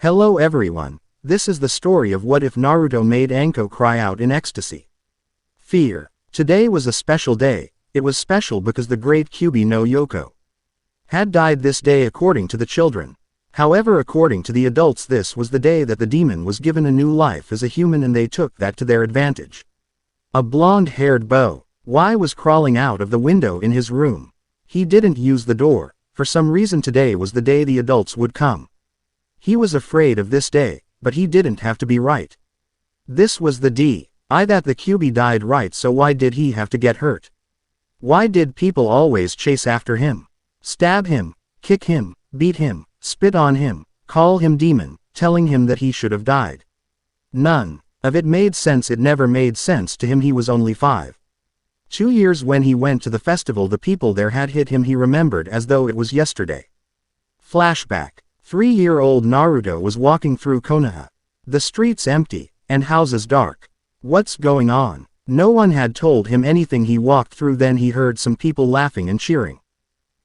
Hello everyone, this is the story of what if Naruto made Anko cry out in ecstasy. Fear. Today was a special day. It was special because the great Kyuubi no Yoko had died this day according to the children. However, according to the adults, this was the day that the demon was given a new life as a human, and they took that to their advantage. A blonde-haired boy was crawling out of the window in his room. He didn't use the door. For some reason today was the day the adults would come. He was afraid of this day, but he didn't have to be right. This was the day that the Kyuubi died, right? So why did he have to get hurt? Why did people always chase after him? Stab him, kick him, beat him, spit on him, call him demon, telling him that he should have died. None of it made sense. It never made sense to him. He was only 5. 2 years when he went to the festival, the people there had hit him. He remembered as though it was yesterday. Flashback. 3-year-old Naruto was walking through Konoha. The streets empty, and houses dark. What's going on? No one had told him anything. He walked through, then he heard some people laughing and cheering.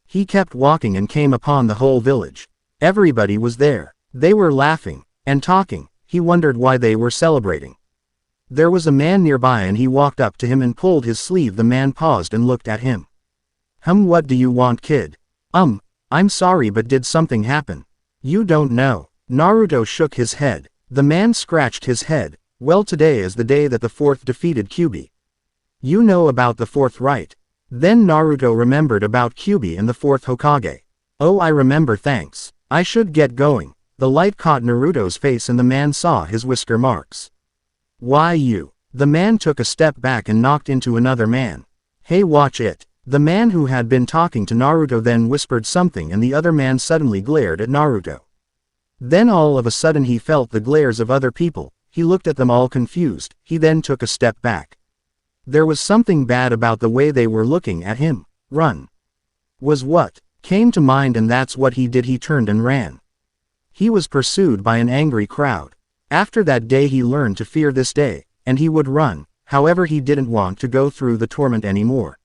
He kept walking and came upon the whole village. Everybody was there. They were laughing and talking. He wondered why they were celebrating. There was a man nearby and he walked up to him and pulled his sleeve. The man paused and looked at him. What do you want, kid? I'm sorry, but did something happen? You don't know. Naruto shook his head. The man scratched his head. Well, today is the day that the 4th defeated Kyuubi. You know about the 4th, right? Then Naruto remembered about Kyuubi and the 4th Hokage. Oh, I remember, thanks. I should get going. The light caught Naruto's face and the man saw his whisker marks. Why you? The man took a step back and knocked into another man. Hey, watch it. The man who had been talking to Naruto then whispered something and the other man suddenly glared at Naruto. Then all of a sudden he felt the glares of other people. He looked at them all confused. He then took a step back. There was something bad about the way they were looking at him. Run was what came to mind, and that's what he did. He turned and ran. He was pursued by an angry crowd. After that day he learned to fear this day, and he would run. However, he didn't want to go through the torment anymore.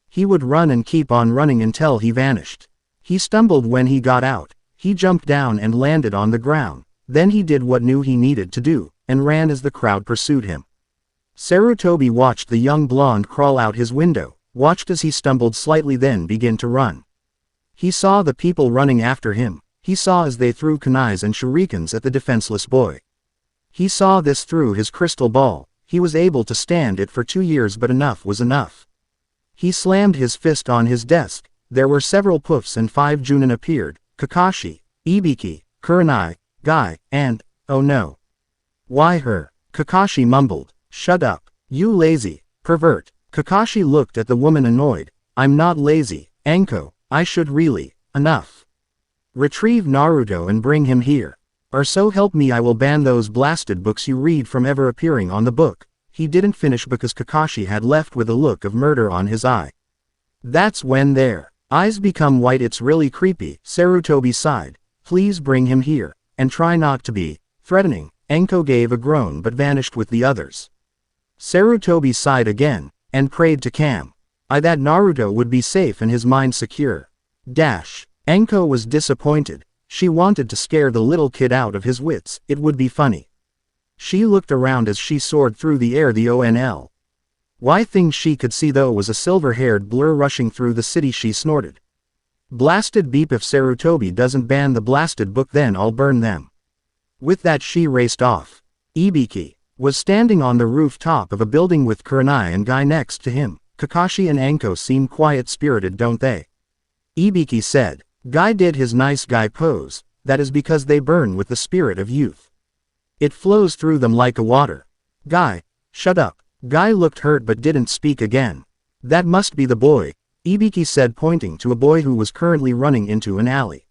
He would run and keep on running until he vanished. He stumbled when he got out. He jumped down and landed on the ground. Then he did what knew he needed to do, and ran as the crowd pursued him. Sarutobi watched the young blonde crawl out his window, watched as he stumbled slightly, then begin to run. He saw the people running after him. He saw as they threw kunais and shurikens at the defenseless boy. He saw this through his crystal ball. He was able to stand it for 2 years, but enough was enough. He slammed his fist on his desk. There were several poofs and 5 Junin appeared: Kakashi, Ibiki, Kurenai, Guy, and, oh no. Why her? Kakashi mumbled. Shut up, you lazy pervert. Kakashi looked at the woman annoyed. I'm not lazy, Anko, I should really. Enough. Retrieve Naruto and bring him here. Or so help me, I will ban those blasted books you read from ever appearing on the book. He didn't finish because Kakashi had left with a look of murder on his eye. That's when their eyes become white. It's really creepy. Sarutobi sighed. Please bring him here, and try not to be threatening. Anko gave a groan but vanished with the others. Sarutobi sighed again, and prayed to Kam. That Naruto would be safe and his mind secure. Anko was disappointed. She wanted to scare the little kid out of his wits. It would be funny. She looked around as she soared through the air. The only thing she could see though was a silver-haired blur rushing through the city. She snorted. Blasted beep, if Sarutobi doesn't ban the blasted book then I'll burn them. With that she raced off. Ibiki was standing on the rooftop of a building with Kurenai and Guy next to him. Kakashi and Anko seem quiet-spirited, don't they? Ibiki said. Guy did his nice guy pose. That is because they burn with the spirit of youth. It flows through them like a water. Guy, shut up. Guy looked hurt but didn't speak again. That must be the boy, Ibiki said, pointing to a boy who was currently running into an alley.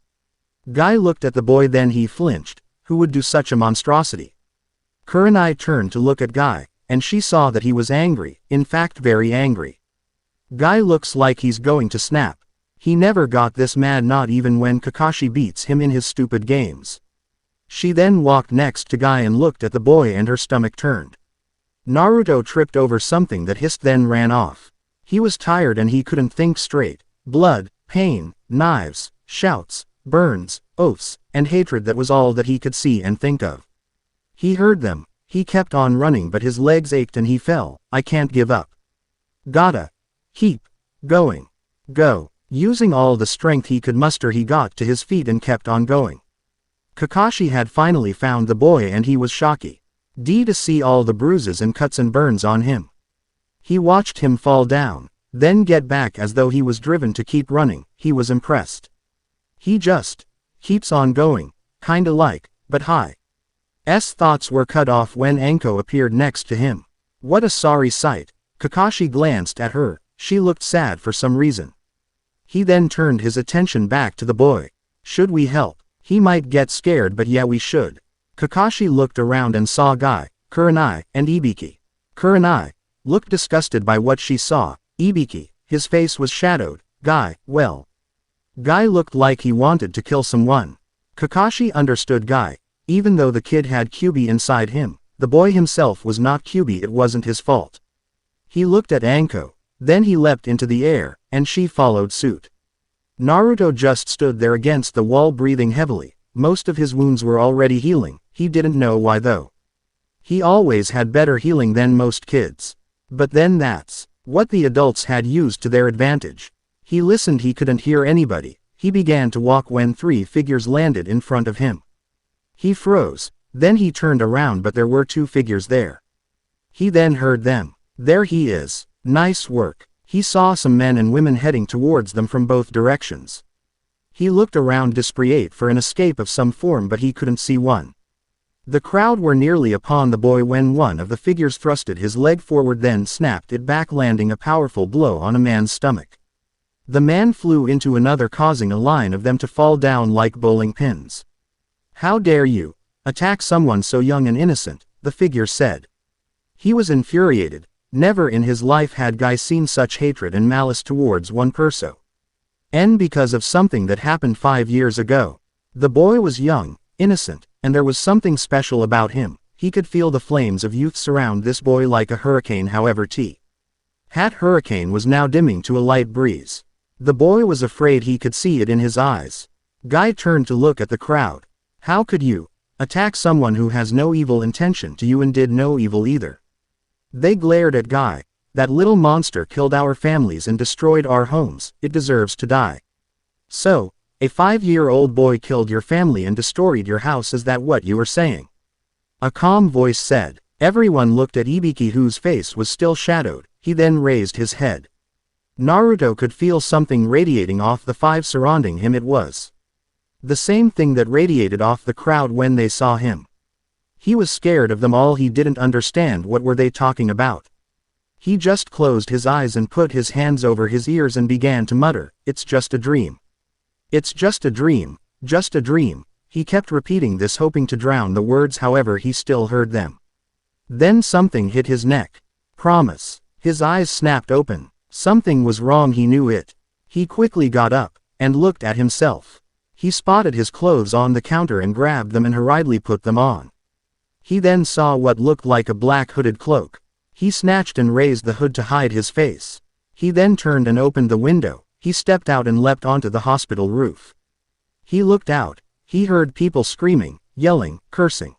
Guy looked at the boy, then he flinched. Who would do such a monstrosity? Kurenai turned to look at Guy, and she saw that he was angry, in fact very angry. Guy looks like he's going to snap. He never got this mad, not even when Kakashi beats him in his stupid games. She then walked next to Guy and looked at the boy and her stomach turned. Naruto tripped over something that hissed then ran off. He was tired and he couldn't think straight. Blood, pain, knives, shouts, burns. oaths, and hatred that was all that he could see and think of. He heard them. He kept on running but his legs ached and he fell. I can't give up. Gotta keep going. Go. Using all the strength he could muster he got to his feet and kept on going. Kakashi had finally found the boy and he was shocked to see all the bruises and cuts and burns on him. He watched him fall down, then get back as though he was driven to keep running. He was impressed. He just keeps on going, kinda like, but S thoughts were cut off when Anko appeared next to him. What a sorry sight. Kakashi glanced at her. She looked sad for some reason. He then turned his attention back to the boy. Should we help? He might get scared but yeah we should. Kakashi looked around and saw Guy, Kurenai, and Ibiki. Kurenai looked disgusted by what she saw. Ibiki, his face was shadowed. Guy, well. Guy looked like he wanted to kill someone. Kakashi understood Guy. Even though the kid had Kyuubi inside him, the boy himself was not Kyuubi. It wasn't his fault. He looked at Anko. Then he leapt into the air, and she followed suit. Naruto just stood there against the wall breathing heavily. Most of his wounds were already healing. He didn't know why though. He always had better healing than most kids. But then that's what the adults had used to their advantage. He listened. He couldn't hear anybody. He began to walk when 3 figures landed in front of him. He froze. Then he turned around but there were 2 figures there. He then heard them. There he is. Nice work. He saw some men and women heading towards them from both directions. He looked around desperate for an escape of some form but he couldn't see one. The crowd were nearly upon the boy when one of the figures thrusted his leg forward then snapped it back landing a powerful blow on a man's stomach. The man flew into another causing a line of them to fall down like bowling pins. How dare you attack someone so young and innocent, the figure said. He was infuriated. Never in his life had Guy seen such hatred and malice towards one person. And because of something that happened 5 years ago. The boy was young, innocent, and there was something special about him. He could feel the flames of youth surround this boy like a hurricane. However that hurricane was now dimming to a light breeze. The boy was afraid. He could see it in his eyes. Guy turned to look at the crowd. How could you attack someone who has no evil intention to you and did no evil either? They glared at Guy. That little monster killed our families and destroyed our homes. It deserves to die. So, a 5-year-old boy killed your family and destroyed your house. Is that what you are saying? A calm voice said. Everyone looked at Ibiki whose face was still shadowed. He then raised his head. Naruto could feel something radiating off the 5 surrounding him. It was the same thing that radiated off the crowd when they saw him. He was scared of them all. He didn't understand what were they talking about. He just closed his eyes and put his hands over his ears and began to mutter, "It's just a dream. It's just a dream, just a dream." He kept repeating this hoping to drown the words, however he still heard them. Then something hit his neck. Promise. His eyes snapped open. Something was wrong. He knew it. He quickly got up and looked at himself. He spotted his clothes on the counter and grabbed them and hurriedly put them on. He then saw what looked like a black hooded cloak. He snatched and raised the hood to hide his face. He then turned and opened the window. He stepped out and leapt onto the hospital roof. He looked out. He heard people screaming, yelling, cursing.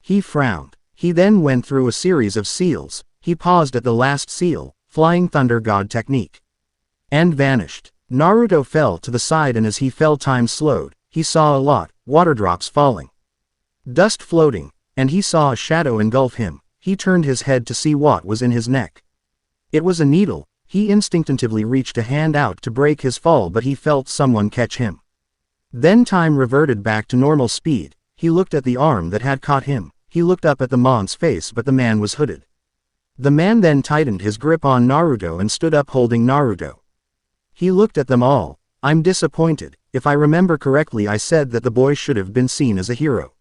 He frowned. He then went through a series of seals. He paused at the last seal, Flying Thunder God technique, and vanished. Naruto fell to the side and as he fell time slowed. He saw a lot, water drops falling, dust floating, and he saw a shadow engulf him. He turned his head to see what was in his neck. It was a needle. He instinctively reached a hand out to break his fall but he felt someone catch him. Then time reverted back to normal speed. He looked at the arm that had caught him. He looked up at the man's face but the man was hooded. The man then tightened his grip on Naruto and stood up holding Naruto. He looked at them all. I'm disappointed. If I remember correctly I said that the boy should have been seen as a hero.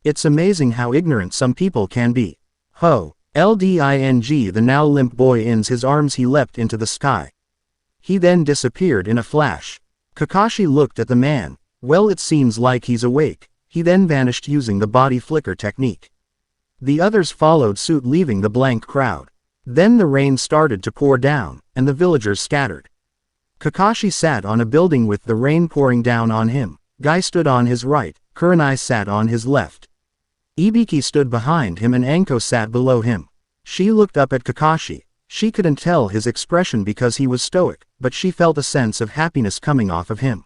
It's amazing how ignorant some people can be. Ho! Lding the now limp boy ends his arms. He leapt into the sky. He then disappeared in a flash. Kakashi looked at the man. Well, it seems like he's awake. He then vanished using the body flicker technique. The others followed suit leaving the blank crowd. Then the rain started to pour down, and the villagers scattered. Kakashi sat on a building with the rain pouring down on him. Guy stood on his right, Kurenai sat on his left. Ibiki stood behind him and Anko sat below him. She looked up at Kakashi. She couldn't tell his expression because he was stoic, but she felt a sense of happiness coming off of him.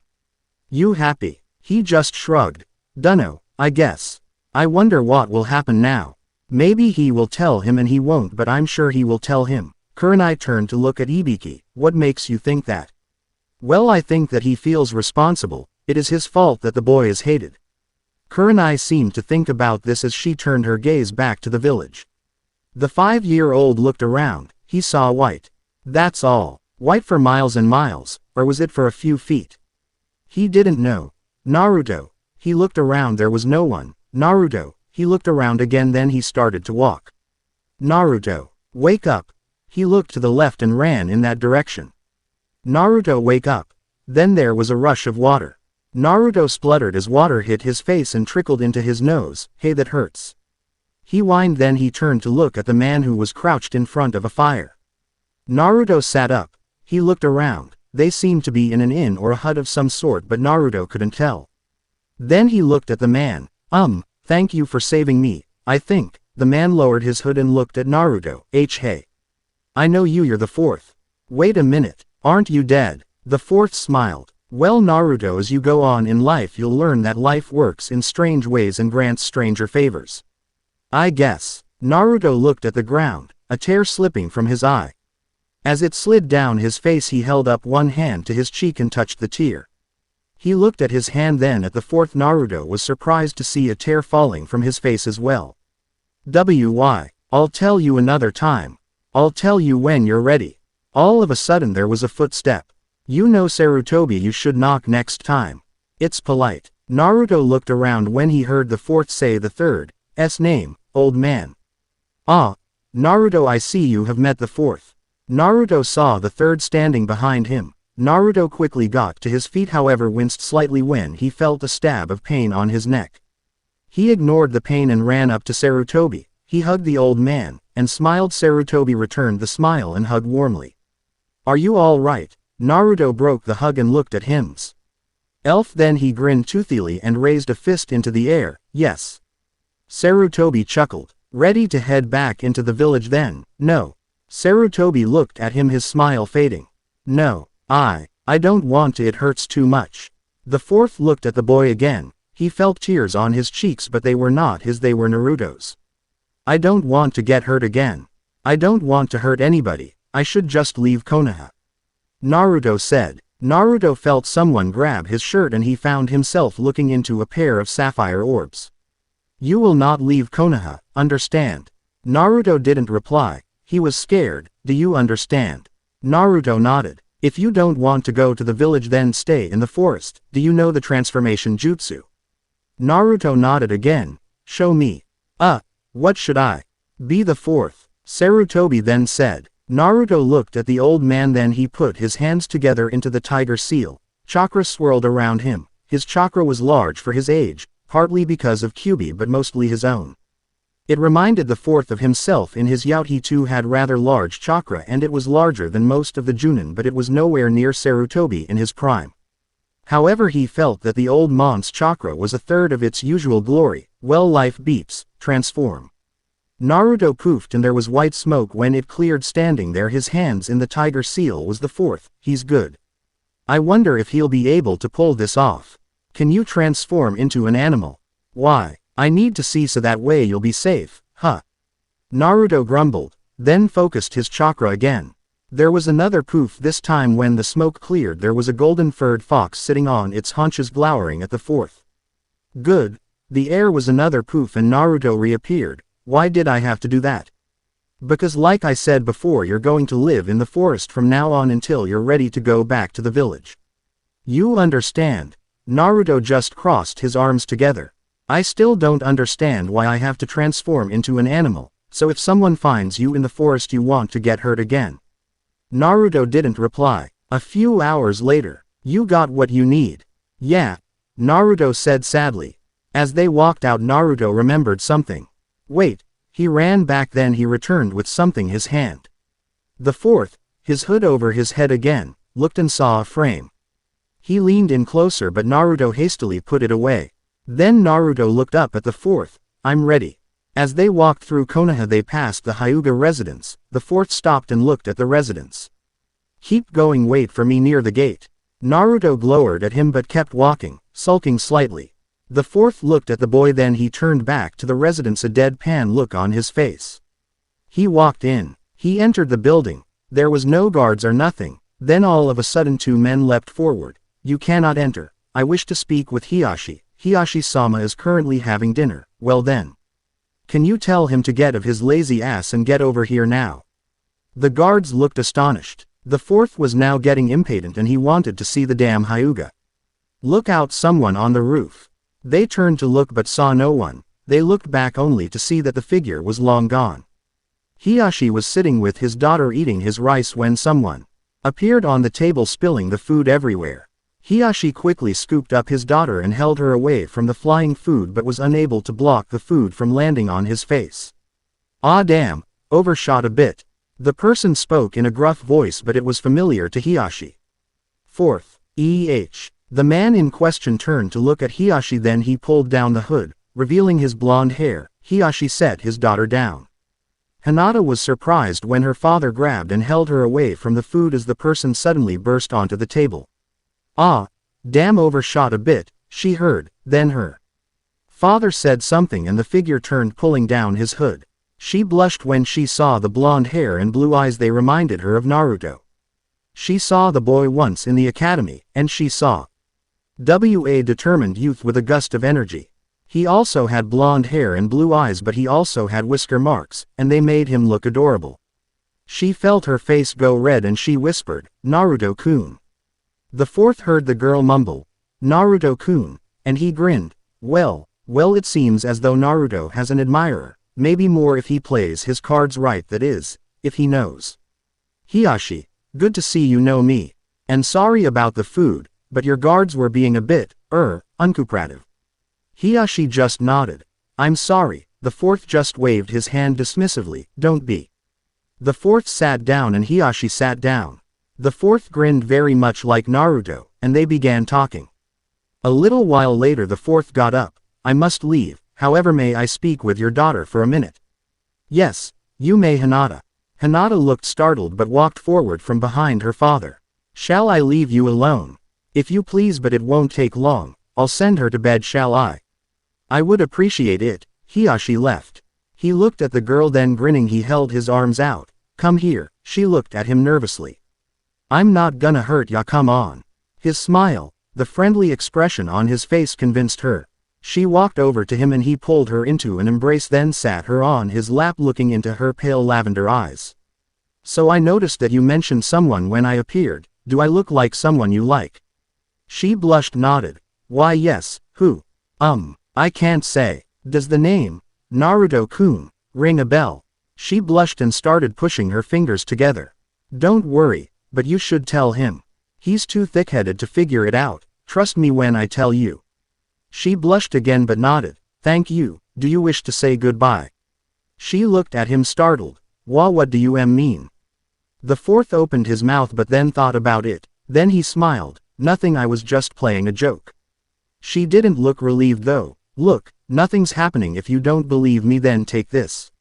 You happy? He just shrugged. Dunno, I guess. I wonder what will happen now. Maybe he will tell him and he won't, but I'm sure he will tell him. Kurenai turned to look at Ibiki. What makes you think that? Well, I think that he feels responsible. It is his fault that the boy is hated. Kurenai seemed to think about this as she turned her gaze back to the village. The 5-year-old looked around. He saw white. That's all. White for miles and miles, or was it for a few feet? He didn't know. Naruto. He looked around, there was no one. Naruto. He looked around again, then he started to walk. Naruto. Wake up. He looked to the left and ran in that direction. Naruto, wake up. Then there was a rush of water. Naruto spluttered as water hit his face and trickled into his nose. Hey, that hurts. He whined, then he turned to look at the man who was crouched in front of a fire. Naruto sat up. He looked around. They seemed to be in an inn or a hut of some sort, but Naruto couldn't tell. Then he looked at the man. Thank you for saving me, I think. The man lowered his hood and looked at Naruto. Hey. I know you're the fourth. Wait a minute, aren't you dead? The fourth smiled. Well, Naruto, as you go on in life you'll learn that life works in strange ways and grants stranger favors. I guess. Naruto looked at the ground, a tear slipping from his eye. As it slid down his face he held up one hand to his cheek and touched the tear. He looked at his hand, then at the fourth. Naruto was surprised to see a tear falling from his face as well. I'll tell you another time. I'll tell you when you're ready. All of a sudden there was a footstep. You know, Sarutobi, you should knock next time. It's polite. Naruto looked around when he heard the fourth say the third's name, old man. Ah, Naruto, I see you have met the fourth. Naruto saw the third standing behind him. Naruto quickly got to his feet, however winced slightly when he felt a stab of pain on his neck. He ignored the pain and ran up to Sarutobi. He hugged the old man, and smiled. Sarutobi returned the smile and hugged warmly. Are you all right? Naruto broke the hug and looked at him's elf, then he grinned toothily and raised a fist into the air. Yes. Sarutobi chuckled. Ready to head back into the village then? No. Sarutobi looked at him, his smile fading. No. I don't want to, it hurts too much. The fourth looked at the boy again. He felt tears on his cheeks, but they were not his, they were Naruto's. I don't want to get hurt again. I don't want to hurt anybody. I should just leave Konoha. Naruto said. Naruto felt someone grab his shirt and he found himself looking into a pair of sapphire orbs. You will not leave Konoha, understand? Naruto didn't reply. He was scared. Do you understand? Naruto nodded. If you don't want to go to the village, then stay in the forest. Do you know the transformation jutsu? Naruto nodded again. Show me. What should I be? The fourth. Sarutobi then said. Naruto looked at the old man, then he put his hands together into the tiger seal. Chakra swirled around him. His chakra was large for his age, partly because of Kyubi but mostly his own. It reminded the fourth of himself in his youth. He too had rather large chakra, and it was larger than most of the Junin, but it was nowhere near Sarutobi in his prime. However, he felt that the old man's chakra was a third of its usual glory. Well, life beeps, transform. Naruto poofed and there was white smoke when it cleared. Standing there, his hands in the tiger seal, was the fourth. He's good. I wonder if he'll be able to pull this off. Can you transform into an animal? Why? I need to see, so that way you'll be safe, huh? Naruto grumbled, then focused his chakra again. There was another poof. This time when the smoke cleared, there was a golden-furred fox sitting on its haunches glowering at the fourth. Good. The air was another poof and Naruto reappeared. Why did I have to do that? Because like I said before, you're going to live in the forest from now on until you're ready to go back to the village. You understand? Naruto just crossed his arms together. I still don't understand why I have to transform into an animal, so if someone finds you in the forest you want to get hurt again. Naruto didn't reply. A few hours later. You got what you need. Yeah. Naruto said sadly. As they walked out, Naruto remembered something. Wait. He ran back, then he returned with something in his hand. The fourth, his hood over his head again, looked and saw a frame. He leaned in closer but Naruto hastily put it away. Then Naruto looked up at the fourth. I'm ready. As they walked through Konoha they passed the Hyuga residence. The fourth stopped and looked at the residence. Keep going, wait for me near the gate. Naruto glowered at him but kept walking, sulking slightly. The fourth looked at the boy, then he turned back to the residence, a deadpan look on his face. He walked in. He entered the building. There was no guards or nothing. Then all of a sudden 2 men leapt forward. You cannot enter. I wish to speak with Hiyashi. Hiyashi-sama is currently having dinner. Well then. Can you tell him to get off his lazy ass and get over here now? The guards looked astonished. The fourth was now getting impatient and he wanted to see the damn Hyuga. Look out, someone on the roof. They turned to look but saw no one. They looked back only to see that the figure was long gone. Hiyashi was sitting with his daughter eating his rice when someone appeared on the table, spilling the food everywhere. Hiyashi quickly scooped up his daughter and held her away from the flying food but was unable to block the food from landing on his face. Ah damn, overshot a bit. The person spoke in a gruff voice but it was familiar to Hiyashi. Fourth. The man in question turned to look at Hiyashi, then he pulled down the hood, revealing his blonde hair. Hiyashi set his daughter down. Hinata was surprised when her father grabbed and held her away from the food as the person suddenly burst onto the table. Ah, damn, overshot a bit, she heard. Then her father said something and the figure turned, pulling down his hood. She blushed when she saw the blonde hair and blue eyes. They reminded her of Naruto. She saw the boy once in the academy, and she saw a determined youth with a gust of energy. He also had blonde hair and blue eyes, but he also had whisker marks, and they made him look adorable. She felt her face go red and she whispered, Naruto-kun. The fourth heard the girl mumble, Naruto-kun, and he grinned. Well, it seems as though Naruto has an admirer, maybe more if he plays his cards right, that is, if he knows. Hiyashi, good to see you know me. And sorry about the food, but your guards were being a bit, uncooperative. Hiyashi just nodded. I'm sorry. The fourth just waved his hand dismissively. Don't be. The fourth sat down and Hiyashi sat down. The fourth grinned very much like Naruto, and they began talking. A little while later the fourth got up. I must leave, however may I speak with your daughter for a minute? Yes, you may, Hinata. Hinata looked startled but walked forward from behind her father. Shall I leave you alone? If you please, but it won't take long. I'll send her to bed, shall I? I would appreciate it. Hiyashi left. He looked at the girl, then grinning he held his arms out. Come here. She looked at him nervously. I'm not gonna hurt ya, come on. His smile, the friendly expression on his face convinced her. She walked over to him and he pulled her into an embrace, then sat her on his lap looking into her pale lavender eyes. So I noticed that you mentioned someone when I appeared. Do I look like someone you like? She blushed, nodded. Why yes, who? I can't say. Does the name, Naruto-kun, ring a bell? She blushed and started pushing her fingers together. Don't worry, but you should tell him. He's too thick-headed to figure it out. Trust me when I tell you. She blushed again but nodded. Thank you. Do you wish to say goodbye? She looked at him startled. What do you mean? The fourth opened his mouth but then thought about it. Then he smiled. Nothing, I was just playing a joke. She didn't look relieved though. Look, nothing's happening. If you don't believe me, then take this.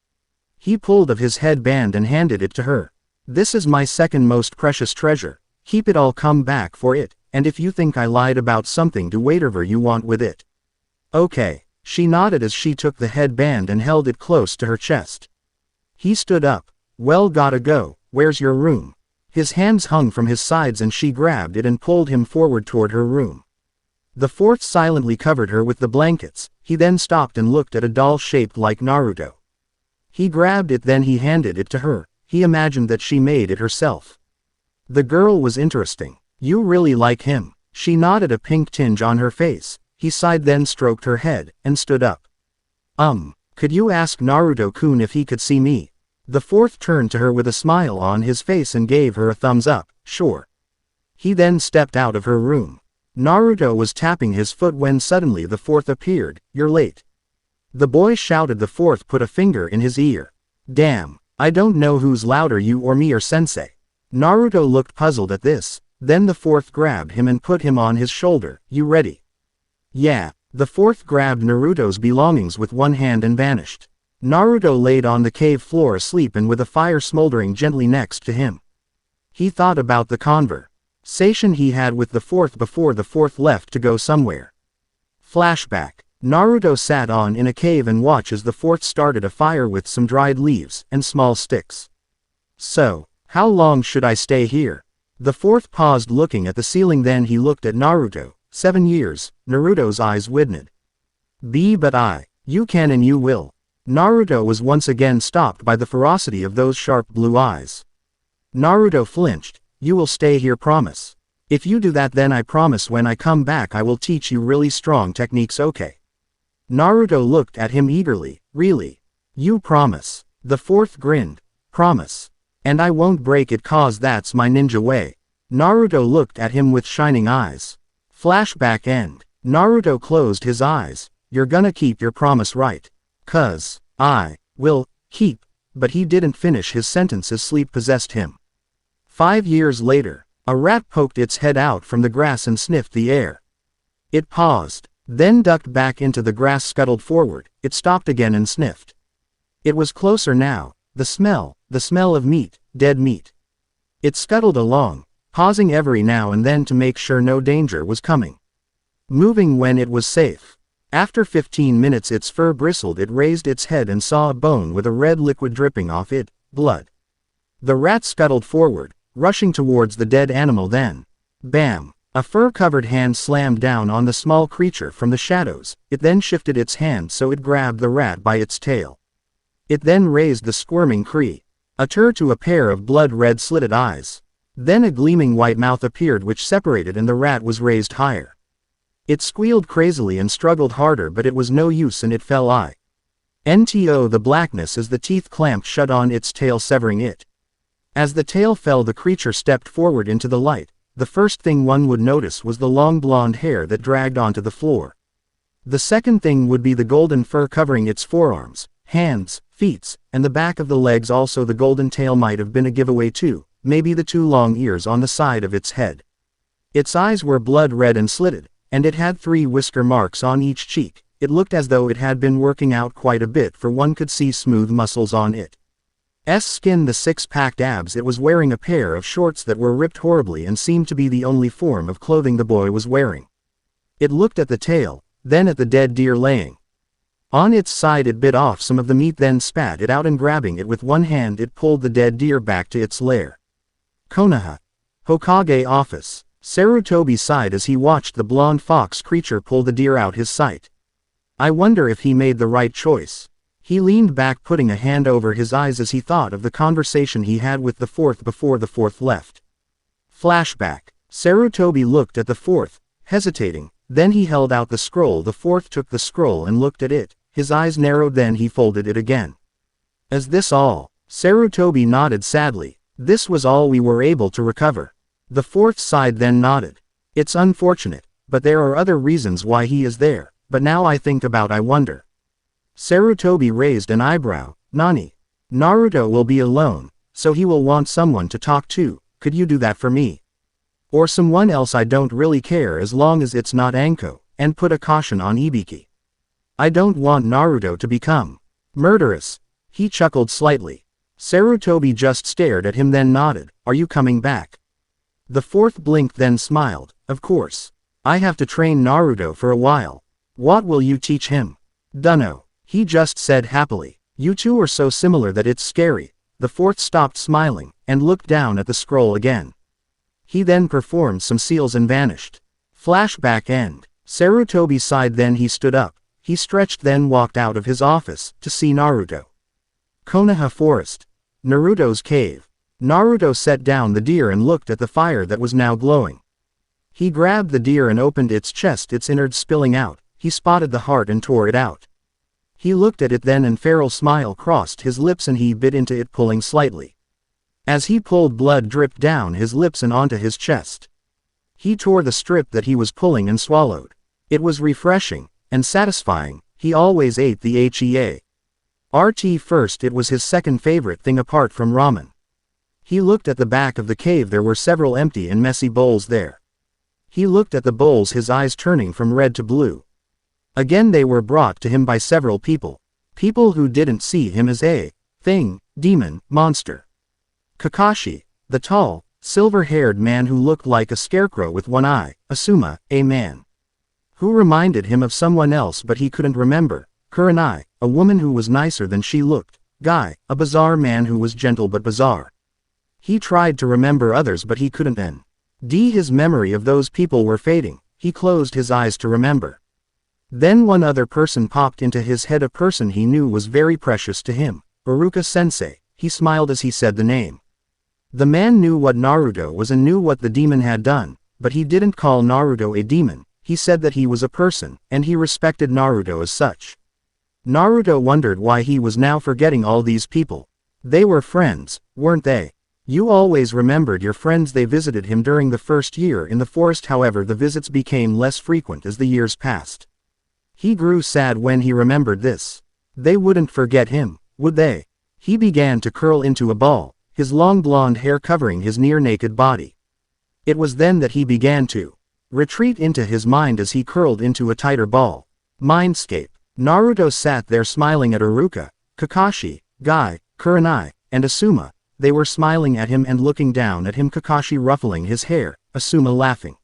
He pulled off his headband and handed it to her. This is my second most precious treasure. Keep it, I'll come back for it, and if you think I lied about something, do whatever you want with it. Okay. She nodded as she took the headband and held it close to her chest. He stood up. Well, gotta go. Where's your room? His hands hung from his sides and she grabbed it and pulled him forward toward her room. The fourth silently covered her with the blankets. He then stopped and looked at a doll shaped like Naruto. He grabbed it, then he handed it to her. He imagined that she made it herself. The girl was interesting. You really like him? She nodded, a pink tinge on her face. He sighed, then stroked her head, and stood up. Could you ask Naruto-kun if he could see me? The fourth turned to her with a smile on his face and gave her a thumbs up. Sure. He then stepped out of her room. Naruto was tapping his foot when suddenly the fourth appeared. You're late. The boy shouted. The fourth put a finger in his ear. Damn, I don't know who's louder, you or me or sensei. Naruto looked puzzled at this. Then the fourth grabbed him and put him on his shoulder. You ready? Yeah. The fourth grabbed Naruto's belongings with one hand and vanished. Naruto laid on the cave floor asleep and with a fire smoldering gently next to him. He thought about the conversation he had with the fourth before the fourth left to go somewhere. Flashback. Naruto sat in a cave and watched as the fourth started a fire with some dried leaves and small sticks. So, how long should I stay here? The fourth paused looking at the ceiling, then he looked at Naruto. 7 years, Naruto's eyes widened. But you can and you will. Naruto was once again stopped by the ferocity of those sharp blue eyes. Naruto flinched. You will stay here, promise. If you do that, then I promise when I come back I will teach you really strong techniques, okay? Naruto looked at him eagerly. Really? You promise? The fourth grinned. Promise. And I won't break it, cause that's my ninja way. Naruto looked at him with shining eyes. Flashback end. Naruto closed his eyes. You're gonna keep your promise, right? 'Cause I will keep. But he didn't finish his sentence as sleep possessed him. 5 years later, a rat poked its head out from the grass and sniffed the air. It paused, then ducked back into the grass, scuttled forward. It stopped again and sniffed. It was closer now. The smell of meat, dead meat. It scuttled along, pausing every now and then to make sure no danger was coming. Moving when it was safe. After 15 minutes its fur bristled. It raised its head and saw a bone with a red liquid dripping off it, blood. The rat scuttled forward, rushing towards the dead animal, then, bam! A fur-covered hand slammed down on the small creature from the shadows. It then shifted its hand so it grabbed the rat by its tail. It then raised the squirming creature to a pair of blood-red slitted eyes. Then a gleaming white mouth appeared which separated and the rat was raised higher. It squealed crazily and struggled harder, but it was no use and it fell into the blackness as the teeth clamped shut on its tail, severing it. As the tail fell, the creature stepped forward into the light. The first thing one would notice was the long blonde hair that dragged onto the floor. The second thing would be the golden fur covering its forearms, hands, feet, and the back of the legs. Also the golden tail might have been a giveaway too, maybe the 2 long ears on the side of its head. Its eyes were blood red and slitted, and it had 3 whisker marks on each cheek. It looked as though it had been working out quite a bit, for one could see smooth muscles on its skin, the 6-packed abs. It was wearing a pair of shorts that were ripped horribly and seemed to be the only form of clothing the boy was wearing. It looked at the tail, then at the dead deer laying on its side. It bit off some of the meat, then spat it out, and grabbing it with one hand it pulled the dead deer back to its lair. Konoha. Hokage office. Sarutobi sighed as he watched the blonde fox creature pull the deer out his sight. I wonder if he made the right choice. He leaned back, putting a hand over his eyes as he thought of the conversation he had with the fourth before the fourth left. Flashback. Sarutobi looked at the fourth, hesitating, then he held out the scroll. The fourth took the scroll and looked at it. His eyes narrowed, then he folded it again. Is this all? Sarutobi nodded sadly. This was all we were able to recover. The fourth sighed, then nodded. It's unfortunate, but there are other reasons why he is there, but now I think about, I wonder. Sarutobi raised an eyebrow. Nani? Naruto will be alone, so he will want someone to talk to. Could you do that for me? Or someone else? I don't really care as long as it's not Anko, and put a caution on Ibiki. I don't want Naruto to become murderous. He chuckled slightly. Sarutobi just stared at him, then nodded. Are you coming back? The fourth blinked, then smiled. Of course. I have to train Naruto for a while. What will you teach him? Dunno. He just said happily. You two are so similar that it's scary. The fourth stopped smiling, and looked down at the scroll again. He then performed some seals and vanished. Flashback end. Sarutobi sighed, then he stood up. He stretched, then walked out of his office, to see Naruto. Konoha Forest. Naruto's cave. Naruto set down the deer and looked at the fire that was now glowing. He grabbed the deer and opened its chest, its innards spilling out. He spotted the heart and tore it out. He looked at it then, and feral smile crossed his lips, and he bit into it, pulling slightly. As he pulled, blood dripped down his lips and onto his chest. He tore the strip that he was pulling and swallowed. It was refreshing and satisfying. He always ate the HEA RT first. It was his second favorite thing apart from ramen. He looked at the back of the cave. There were several empty and messy bowls there. He looked at the bowls, his eyes turning from red to blue. Again they were brought to him by several people. People who didn't see him as a thing, demon, monster. Kakashi, the tall, silver-haired man who looked like a scarecrow with one eye. Asuma, a man who reminded him of someone else but he couldn't remember. Kurenai, a woman who was nicer than she looked. Guy, a bizarre man who was gentle but bizarre. He tried to remember others but he couldn't then. His memory of those people were fading. He closed his eyes to remember. Then one other person popped into his head, a person he knew was very precious to him. Iruka-sensei. He smiled as he said the name. The man knew what Naruto was and knew what the demon had done, but he didn't call Naruto a demon. He said that he was a person, and he respected Naruto as such. Naruto wondered why he was now forgetting all these people. They were friends, weren't they? You always remembered your friends. They visited him during the first year in the forest, however the visits became less frequent as the years passed. He grew sad when he remembered this. They wouldn't forget him, would they? He began to curl into a ball, his long blonde hair covering his near-naked body. It was then that he began to retreat into his mind as he curled into a tighter ball. Mindscape. Naruto sat there smiling at Iruka, Kakashi, Guy, Kurenai, and Asuma. They were smiling at him and looking down at him, Kakashi ruffling his hair, Asuma laughing.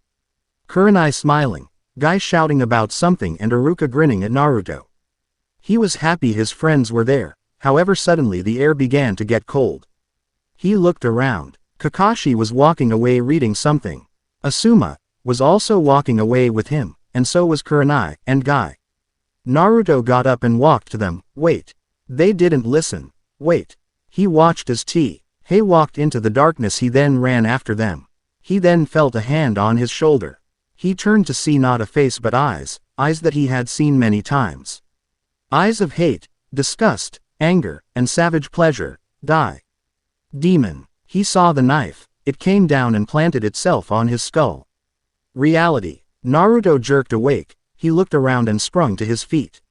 Kurenai smiling, Guy shouting about something and Iruka grinning at Naruto. He was happy his friends were there, however suddenly the air began to get cold. He looked around. Kakashi was walking away reading something. Asuma was also walking away with him, and so was Kurenai and Guy. Naruto got up and walked to them. Wait. They didn't listen. Wait. He watched as Hei walked into the darkness. He then ran after them. He then felt a hand on his shoulder. He turned to see not a face but eyes, eyes that he had seen many times. Eyes of hate, disgust, anger, and savage pleasure. Demon. He saw the knife. It came down and planted itself on his skull. Reality. Naruto jerked awake. He looked around and sprung to his feet.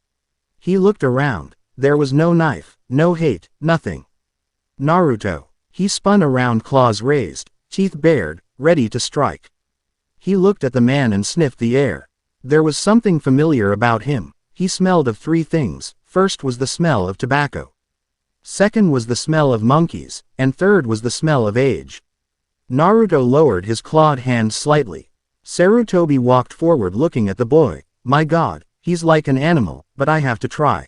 He looked around. There was no knife, no hate, nothing. Naruto. He spun around, claws raised, teeth bared, ready to strike. He looked at the man and sniffed the air. There was something familiar about him. He smelled of three things. First was the smell of tobacco. Second was the smell of monkeys, and third was the smell of age. Naruto lowered his clawed hand slightly. Sarutobi walked forward looking at the boy. My god, he's like an animal, but I have to try.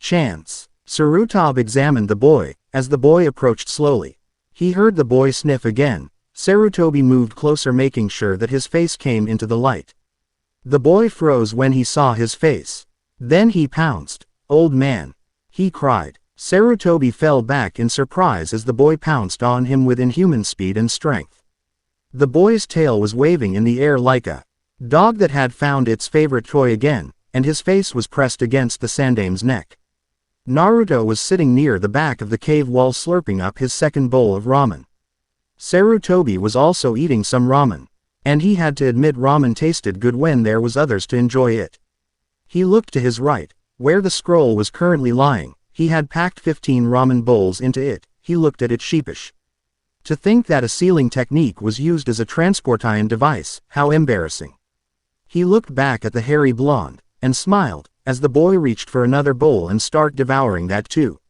Chance. Sarutobi examined the boy. As the boy approached slowly, he heard the boy sniff again. Sarutobi moved closer, making sure that his face came into the light. The boy froze when he saw his face. Then he pounced. Old man. He cried. Sarutobi fell back in surprise as the boy pounced on him with inhuman speed and strength. The boy's tail was waving in the air like a dog that had found its favorite toy again, and his face was pressed against the Sandame's neck. Naruto was sitting near the back of the cave wall slurping up his second bowl of ramen. Sarutobi was also eating some ramen, and he had to admit ramen tasted good when there was others to enjoy it. He looked to his right, where the scroll was currently lying. He had packed 15 ramen bowls into it. He looked at it sheepish. To think that a sealing technique was used as a transportation device, how embarrassing. He looked back at the hairy blonde, and smiled, as the boy reached for another bowl and started devouring that too.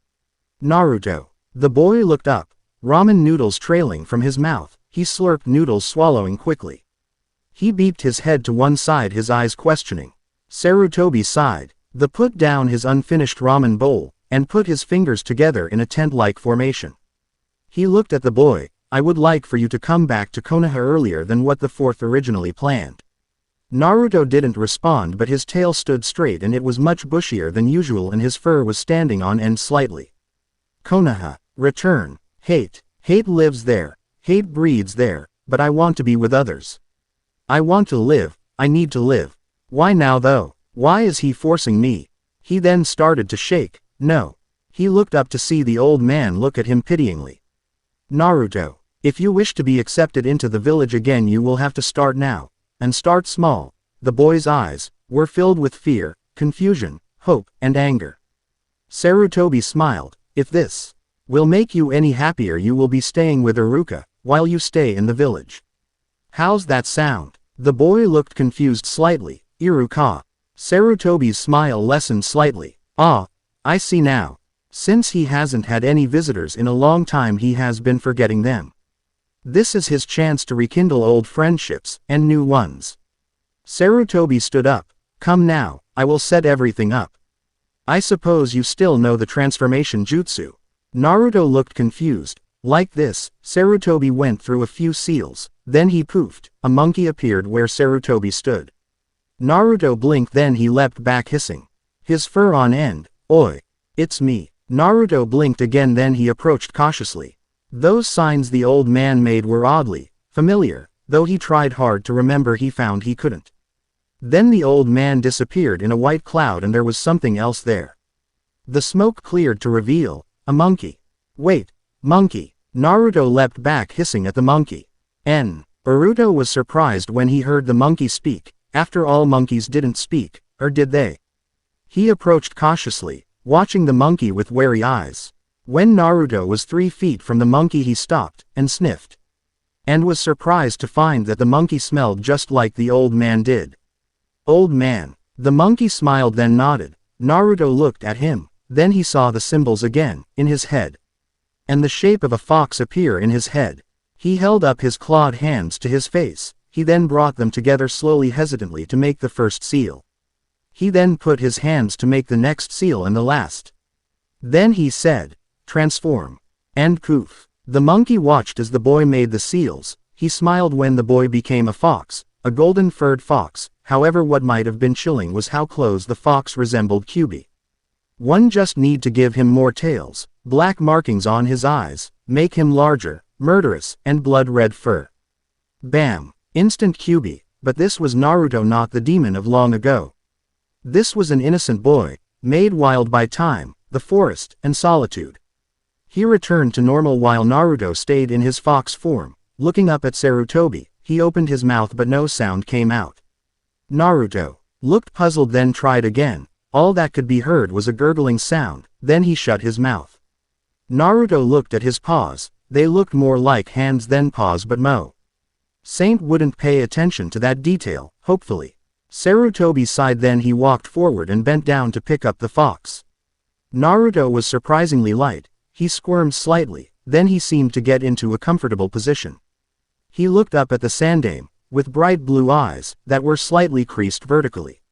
Naruto. The boy looked up. Ramen noodles trailing from his mouth. He slurped noodles, swallowing quickly. He beeped his head to one side, his eyes questioning. Sarutobi sighed. The put down his unfinished ramen bowl, and put his fingers together in a tent-like formation. He looked at the boy. I would like for you to come back to Konoha earlier than what the fourth originally planned. Naruto didn't respond, but his tail stood straight and it was much bushier than usual and his fur was standing on end slightly. Konoha. Return. Hate. Hate lives there. Hate breeds there, but I want to be with others. I want to live. I need to live. Why now though? Why is he forcing me? He then started to shake. No. He looked up to see the old man look at him pityingly. Naruto. If you wish to be accepted into the village again, you will have to start now. And start small. The boy's eyes were filled with fear, confusion, hope, and anger. Sarutobi smiled. If this will make you any happier. You will be staying with Iruka, while you stay in the village. How's that sound? The boy looked confused slightly. Iruka. Sarutobi's smile lessened slightly. Ah, I see now. Since he hasn't had any visitors in a long time, he has been forgetting them. This is his chance to rekindle old friendships, and new ones. Sarutobi stood up. Come now, I will set everything up. I suppose you still know the transformation jutsu. Naruto looked confused. Like this, Sarutobi went through a few seals, then he poofed. A monkey appeared where Sarutobi stood. Naruto blinked, then he leapt back hissing. His fur on end. Oi! It's me. Naruto blinked again, then he approached cautiously. Those signs the old man made were oddly familiar, though he tried hard to remember, he found he couldn't. Then the old man disappeared in a white cloud and there was something else there. The smoke cleared to reveal a monkey. Wait, monkey. Naruto leapt back hissing at the monkey. Naruto was surprised when he heard the monkey speak. After all, monkeys didn't speak, or did they? He approached cautiously, watching the monkey with wary eyes. When Naruto was 3 feet from the monkey, he stopped and sniffed. And was surprised to find that the monkey smelled just like the old man did. Old man. The monkey smiled then nodded. Naruto looked at him, then he saw the symbols again, in his head. And the shape of a fox appear in his head. He held up his clawed hands to his face. He then brought them together slowly, hesitantly, to make the first seal. He then put his hands to make the next seal and the last. Then he said, transform. And poof. The monkey watched as the boy made the seals. He smiled when the boy became a fox, a golden-furred fox. However, what might have been chilling was how close the fox resembled Kyubi. One just need to give him more tails, black markings on his eyes, make him larger, murderous, and blood-red fur. Bam! Instant Kyubi. But this was Naruto, not the demon of long ago. This was an innocent boy, made wild by time, the forest, and solitude. He returned to normal while Naruto stayed in his fox form. Looking up at Sarutobi, he opened his mouth but no sound came out. Naruto looked puzzled, then tried again. All that could be heard was a gurgling sound, then he shut his mouth. Naruto looked at his paws. They looked more like hands than paws, but Saint wouldn't pay attention to that detail, hopefully. Sarutobi sighed, then he walked forward and bent down to pick up the fox. Naruto was surprisingly light. He squirmed slightly, then he seemed to get into a comfortable position. He looked up at the sandame, with bright blue eyes, that were slightly creased vertically.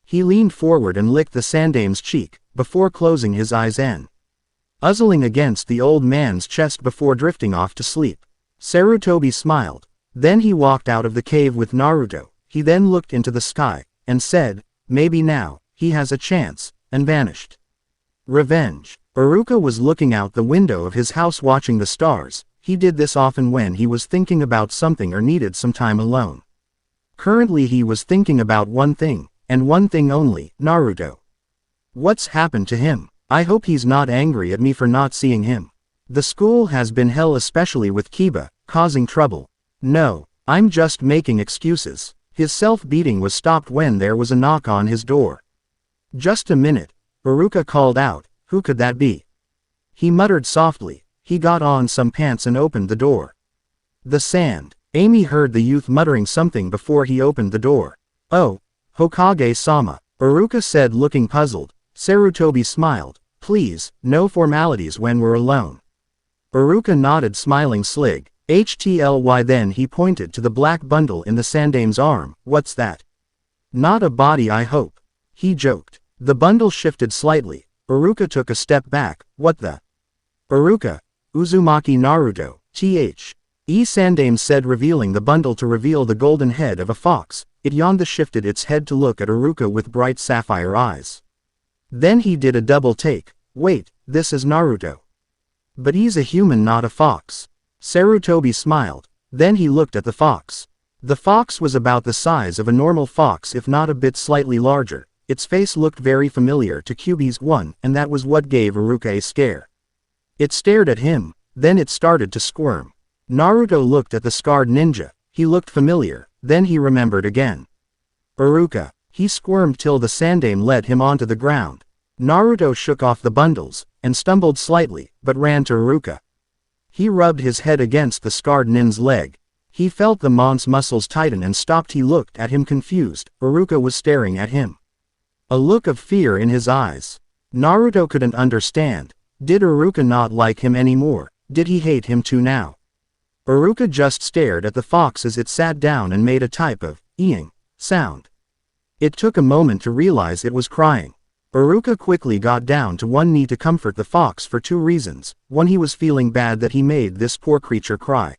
He leaned forward and licked the sandame's cheek, before closing his eyes and nuzzling against the old man's chest before drifting off to sleep. Sarutobi smiled. Then he walked out of the cave with Naruto. He then looked into the sky, and said, maybe now, he has a chance, and vanished. Revenge. Iruka was looking out the window of his house watching the stars. He did this often when he was thinking about something or needed some time alone. Currently he was thinking about one thing, and one thing only, Naruto. What's happened to him? I hope he's not angry at me for not seeing him. The school has been hell, especially with Kiba, causing trouble. No, I'm just making excuses. His self-beating was stopped when there was a knock on his door. Just a minute. Iruka called out. Who could that be? He muttered softly. He got on some pants and opened the door. The sand. Amy heard the youth muttering something before he opened the door. Oh, Hokage-sama, Iruka said, looking puzzled. Sarutobi smiled. Please, no formalities when we're alone. Iruka nodded, smiling slig. HTLY. Then he pointed to the black bundle in the sandame's arm. What's that? Not a body, I hope. He joked. The bundle shifted slightly. Iruka took a step back. What the? Iruka. Uzumaki Naruto. Sandame said, revealing the bundle to reveal the golden head of a fox. It yawned, shifted its head to look at Iruka with bright sapphire eyes. Then he did a double take. Wait, this is Naruto. But he's a human, not a fox. Sarutobi smiled. Then he looked at the fox. The fox was about the size of a normal fox, if not a bit slightly larger. Its face looked very familiar to Kyubi's one, and that was what gave Iruka a scare. It stared at him, then it started to squirm. Naruto looked at the scarred ninja. He looked familiar, then he remembered again. Iruka. He squirmed till the sandame led him onto the ground. Naruto shook off the bundles. and stumbled slightly, but ran to Iruka. He rubbed his head against the scarred nin's leg. He felt the mon's muscles tighten and stopped. He looked at him confused. Iruka was staring at him. A look of fear in his eyes. Naruto couldn't understand. Did Iruka not like him anymore? Did he hate him too now? Iruka just stared at the fox as it sat down and made a type of eeing sound. It took a moment to realize it was crying. Iruka quickly got down to one knee to comfort the fox for two reasons. One, he was feeling bad that he made this poor creature cry.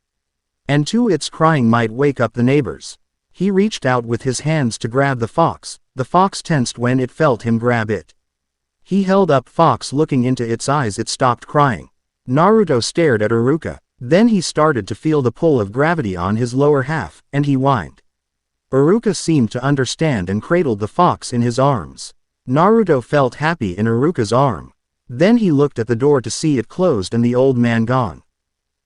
And two, its crying might wake up the neighbors. He reached out with his hands to grab the fox. The fox tensed when it felt him grab it. He held up fox, looking into its eyes. It stopped crying. Naruto stared at Iruka. Then he started to feel the pull of gravity on his lower half, and he whined. Iruka seemed to understand and cradled the fox in his arms. Naruto felt happy in Iruka's arm. Then he looked at the door to see it closed and the old man gone.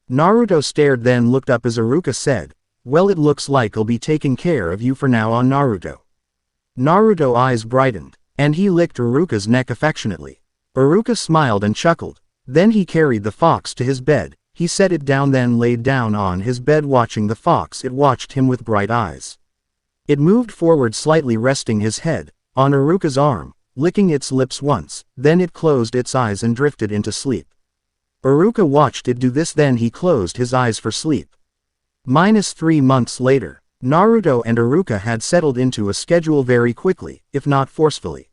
Naruto stared, then looked up as Iruka said, "Well, it looks like I'll be taking care of you for now on, Naruto." Naruto's eyes brightened, and he licked Iruka's neck affectionately. Iruka smiled and chuckled. Then he carried the fox to his bed. He set it down, then laid down on his bed watching the fox. It watched him with bright eyes. It moved forward slightly, resting his head on Iruka's arm, licking its lips once, then it closed its eyes and drifted into sleep. Iruka watched it do this, then he closed his eyes for sleep. -3 months later, Naruto and Iruka had settled into a schedule very quickly, if not forcefully.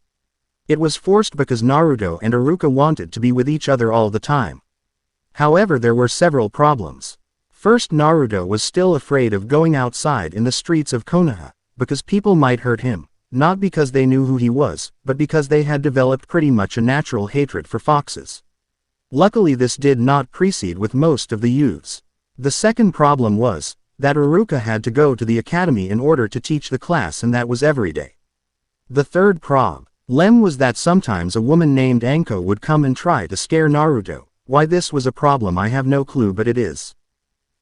It was forced because Naruto and Iruka wanted to be with each other all the time. However, there were several problems. First, Naruto was still afraid of going outside in the streets of Konoha, because people might hurt him, not because they knew who he was, but because they had developed pretty much a natural hatred for foxes. Luckily, this did not precede with most of the youths. The second problem was that Iruka had to go to the academy in order to teach the class, and that was every day. The third problem was that sometimes a woman named Anko would come and try to scare Naruto. Why this was a problem I have no clue, but it is.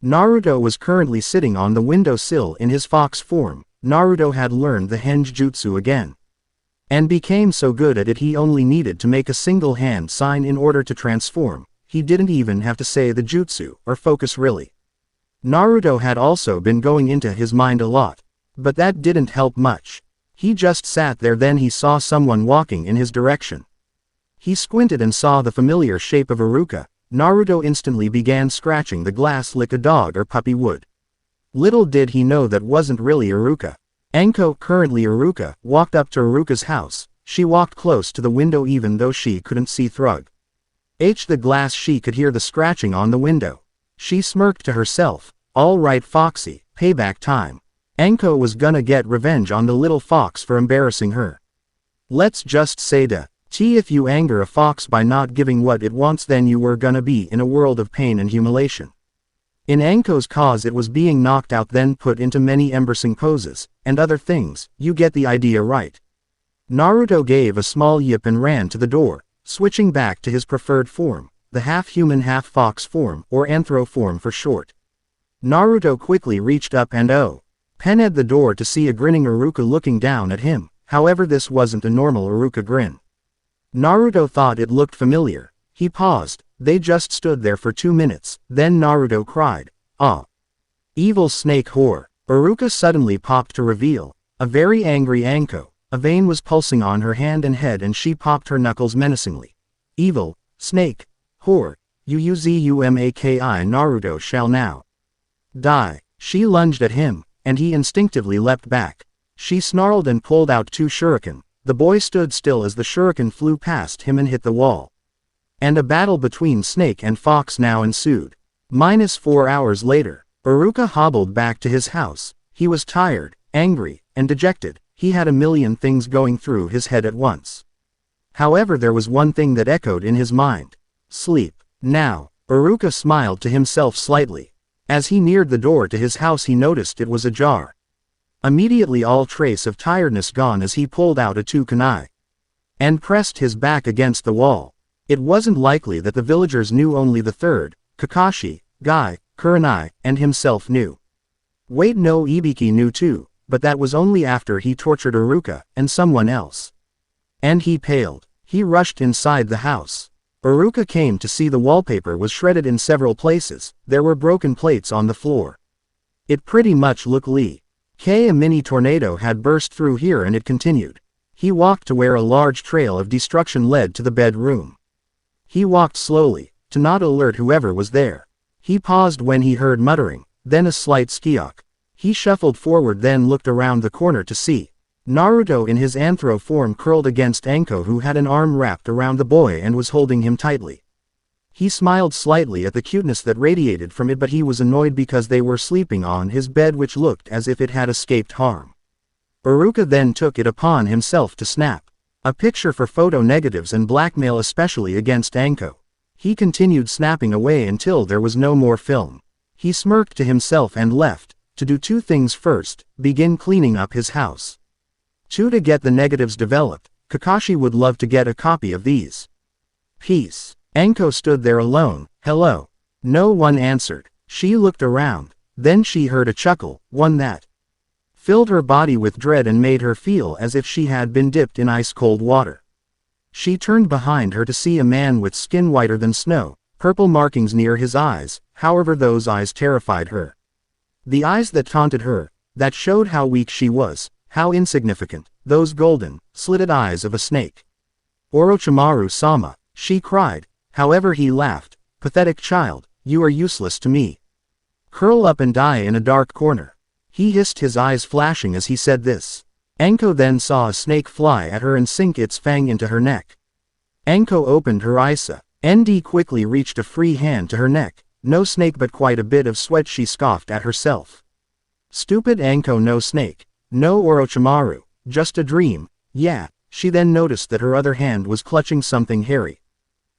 Naruto was currently sitting on the windowsill in his fox form. Naruto had learned the henge jutsu again, and became so good at it he only needed to make a single hand sign in order to transform. He didn't even have to say the jutsu or focus really. Naruto had also been going into his mind a lot, but that didn't help much. He just sat there, then he saw someone walking in his direction. He squinted and saw the familiar shape of Iruka. Naruto instantly began scratching the glass like a dog or puppy would. Little did he know that wasn't really Iruka. Anko, currently Iruka, walked up to Iruka's house. She walked close to the window even though she couldn't see through the glass. She could hear the scratching on the window. She smirked to herself. All right, Foxy, payback time. Anko was gonna get revenge on the little fox for embarrassing her. Let's just say if you anger a fox by not giving what it wants, then you were gonna be in a world of pain and humiliation. In Anko's cause, it was being knocked out, then put into many embarrassing poses, and other things. You get the idea, right? Naruto gave a small yip and ran to the door, switching back to his preferred form, the half-human half-fox form, or anthro form for short. Naruto quickly reached up and opened the door to see a grinning Iruka looking down at him. However, this wasn't a normal Iruka grin. Naruto thought it looked familiar. He paused. They just stood there for 2 minutes, then Naruto cried, "Ah! Evil snake whore!" Iruka suddenly popped to reveal a very angry Anko. A vein was pulsing on her hand and head, and she popped her knuckles menacingly. "Evil snake whore, Uzumaki, Naruto shall now die." She lunged at him, and he instinctively leapt back. She snarled and pulled out 2 shuriken. The boy stood still as the shuriken flew past him and hit the wall. And a battle between snake and fox now ensued. -4 hours later, Iruka hobbled back to his house. He was tired, angry, and dejected. He had a million things going through his head at once. However, there was one thing that echoed in his mind. Sleep. Now, Iruka smiled to himself slightly. As he neared the door to his house, he noticed it was ajar. Immediately, all trace of tiredness gone, as he pulled out a 2 kunai and pressed his back against the wall. It wasn't likely that the villagers knew. Only the third, Kakashi, Guy, Kurenai, and himself knew. Wait, no, Ibiki knew too, but that was only after he tortured Iruka and someone else. And he paled. He rushed inside the house. Iruka came to see the wallpaper was shredded in several places, there were broken plates on the floor. It pretty much looked like a mini tornado had burst through here and it continued. He walked to where a large trail of destruction led to the bedroom. He walked slowly, to not alert whoever was there. He paused when he heard muttering, then a slight skiok. He shuffled forward then looked around the corner to see Naruto in his anthro form curled against Anko who had an arm wrapped around the boy and was holding him tightly. He smiled slightly at the cuteness that radiated from it but he was annoyed because they were sleeping on his bed which looked as if it had escaped harm. Iruka then took it upon himself to snap a picture for photo negatives and blackmail especially against Anko. He continued snapping away until there was no more film. He smirked to himself and left, to do two things first, begin cleaning up his house. 2. To get the negatives developed, Kakashi would love to get a copy of these. Peace. Anko stood there alone. Hello. No one answered. She looked around. Then she heard a chuckle, one that filled her body with dread and made her feel as if she had been dipped in ice-cold water. She turned behind her to see a man with skin whiter than snow, purple markings near his eyes, however those eyes terrified her. The eyes that taunted her, that showed how weak she was, how insignificant, those golden, slitted eyes of a snake. Orochimaru-sama, she cried, however he laughed, pathetic child, you are useless to me. Curl up and die in a dark corner. He hissed his eyes flashing as he said this. Anko then saw a snake fly at her and sink its fang into her neck. Anko opened her eyes. ND quickly reached a free hand to her neck. No snake but quite a bit of sweat she scoffed at herself. Stupid Anko no snake. No Orochimaru. Just a dream. Yeah, she then noticed that her other hand was clutching something hairy.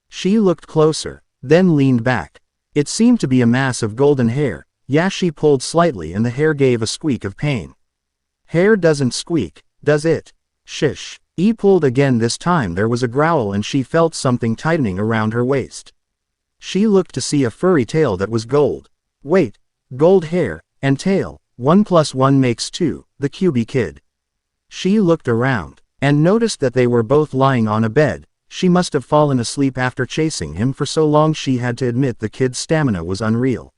She looked closer, then leaned back. It seemed to be a mass of golden hair. Yeah, she pulled slightly and the hair gave a squeak of pain. Hair doesn't squeak, does it? Shish. He pulled again this time there was a growl and she felt something tightening around her waist. She looked to see a furry tail that was gold. Wait, gold hair, and tail, 1 + 1 makes 2, the QB kid. She looked around, and noticed that they were both lying on a bed. She must have fallen asleep after chasing him for so long she had to admit the kid's stamina was unreal.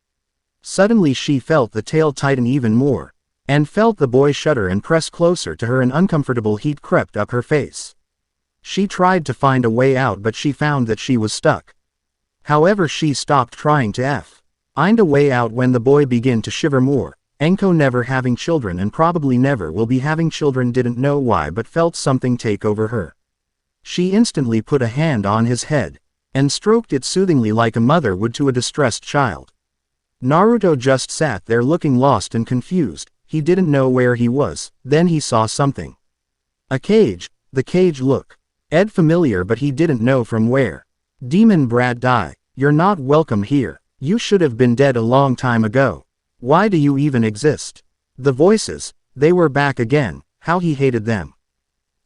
Suddenly she felt the tail tighten even more, and felt the boy shudder and press closer to her and uncomfortable heat crept up her face. She tried to find a way out but she found that she was stuck. However she stopped trying to find a way out when the boy began to shiver more. Anko never having children and probably never will be having children didn't know why but felt something take over her. She instantly put a hand on his head, and stroked it soothingly like a mother would to a distressed child. Naruto just sat there looking lost and confused, he didn't know where he was, then he saw something. A cage, the cage looked familiar but he didn't know from where. Demon brat die, you're not welcome here, you should have been dead a long time ago. Why do you even exist? The voices, they were back again, how he hated them.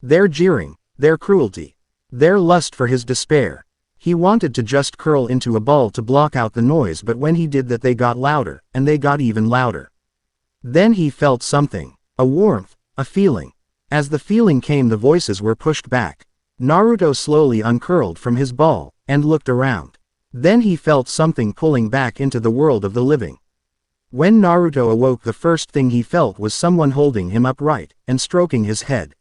Their jeering, their cruelty, their lust for his despair. He wanted to just curl into a ball to block out the noise but when he did that they got louder, and they got even louder. Then he felt something, a warmth, a feeling. As the feeling came the voices were pushed back. Naruto slowly uncurled from his ball, and looked around. Then he felt something pulling back into the world of the living. When Naruto awoke the first thing he felt was someone holding him upright, and stroking his head.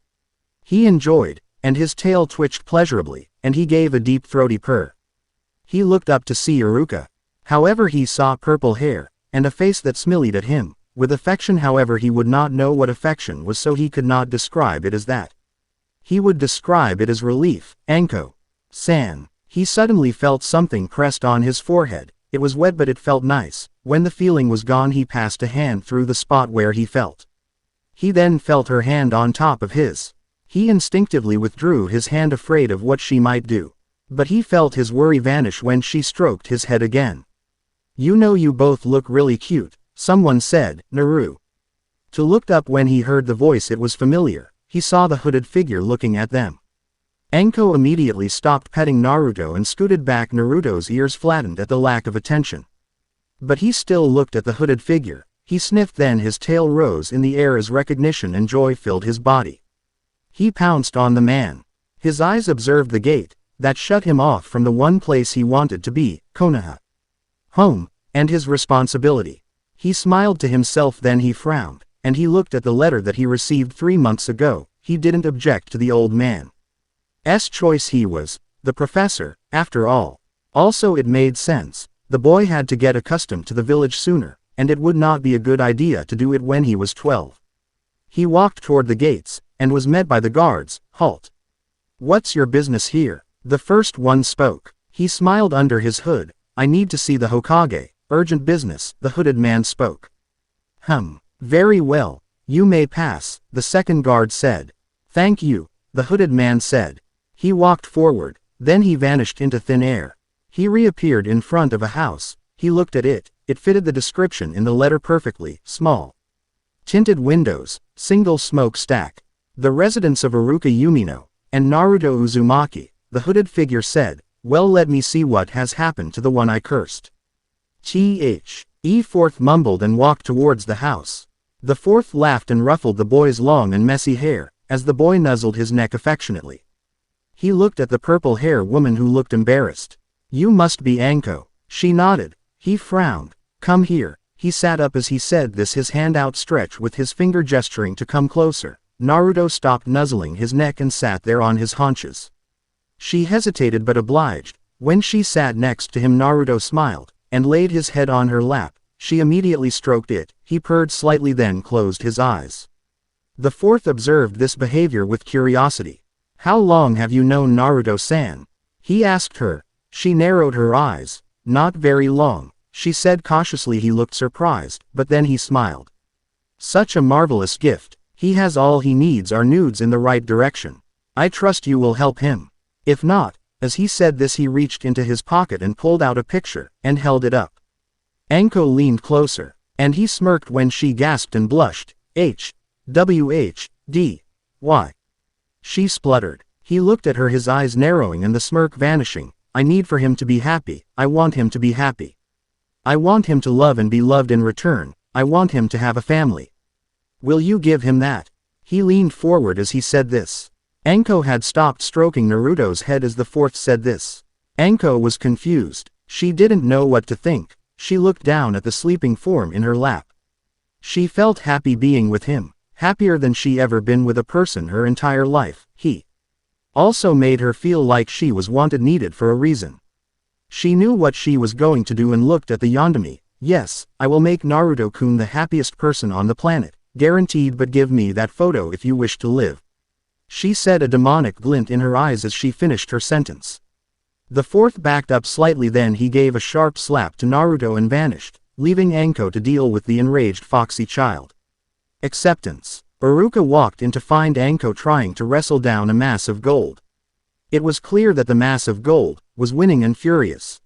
He enjoyed, and his tail twitched pleasurably, and he gave a deep throaty purr. He looked up to see Iruka. However he saw purple hair, and a face that smiled at him, with affection however he would not know what affection was so he could not describe it as that. He would describe it as relief. Anko-san. He suddenly felt something pressed on his forehead, it was wet but it felt nice. When the feeling was gone he passed a hand through the spot where he felt. He then felt her hand on top of his. He instinctively withdrew his hand afraid of what she might do. But he felt his worry vanish when she stroked his head again. You know you both look really cute, someone said, Naru. To looked up when he heard the voice it was familiar, he saw the hooded figure looking at them. Anko immediately stopped petting Naruto and scooted back. Naruto's ears flattened at the lack of attention. But he still looked at the hooded figure. He sniffed then his tail rose in the air as recognition and joy filled his body. He pounced on the man. His eyes observed the gate, that shut him off from the one place he wanted to be, Konoha. Home, and his responsibility. He smiled to himself, then he frowned, and he looked at the letter that he received 3 months ago. He didn't object to the old man's choice. He was the professor, after all. Also it made sense. The boy had to get accustomed to the village sooner, and it would not be a good idea to do it when he was 12. He walked toward the gates, and was met by the guards. Halt. What's your business here? The first one spoke. He smiled under his hood. I need to see the Hokage. Urgent business, the hooded man spoke. Very well. You may pass, the second guard said. Thank you, the hooded man said. He walked forward, then he vanished into thin air. He reappeared in front of a house. He looked at it. It fitted the description in the letter perfectly. Small tinted windows, single smokestack. The residence of Iruka Umino, and Naruto Uzumaki, the hooded figure said. Well, let me see what has happened to the one I cursed. Fourth mumbled and walked towards the house. The fourth laughed and ruffled the boy's long and messy hair, as the boy nuzzled his neck affectionately. He looked at the purple-haired woman who looked embarrassed. You must be Anko. She nodded. He frowned. Come here. He sat up as he said this, his hand outstretched with his finger gesturing to come closer. Naruto stopped nuzzling his neck and sat there on his haunches. She hesitated but obliged. When she sat next to him, Naruto smiled, and laid his head on her lap. She immediately stroked it. He purred slightly, then closed his eyes. The fourth observed this behavior with curiosity. How long have you known Naruto-san? He asked her. She narrowed her eyes. Not very long, she said cautiously. He looked surprised, but then he smiled. Such a marvelous gift. He has all he needs. Our nudes in the right direction. I trust you will help him. If not, as he said this, he reached into his pocket and pulled out a picture, and held it up. Anko leaned closer, and he smirked when she gasped and blushed. Why? She spluttered. He looked at her, his eyes narrowing and the smirk vanishing. I need for him to be happy. I want him to be happy. I want him to love and be loved in return. I want him to have a family. Will you give him that? He leaned forward as he said this. Anko had stopped stroking Naruto's head as the fourth said this. Anko was confused. She didn't know what to think. She looked down at the sleeping form in her lap. She felt happy being with him, happier than she ever been with a person her entire life. He also made her feel like she was wanted, needed for a reason. She knew what she was going to do and looked at the Yondomi. Yes, I will make Naruto-kun the happiest person on the planet, guaranteed, but give me that photo if you wish to live. She said, a demonic glint in her eyes as she finished her sentence. The fourth backed up slightly, then he gave a sharp slap to Naruto and vanished, leaving Anko to deal with the enraged foxy child. Acceptance. Iruka walked in to find Anko trying to wrestle down a mass of gold. It was clear that the mass of gold was winning and furious.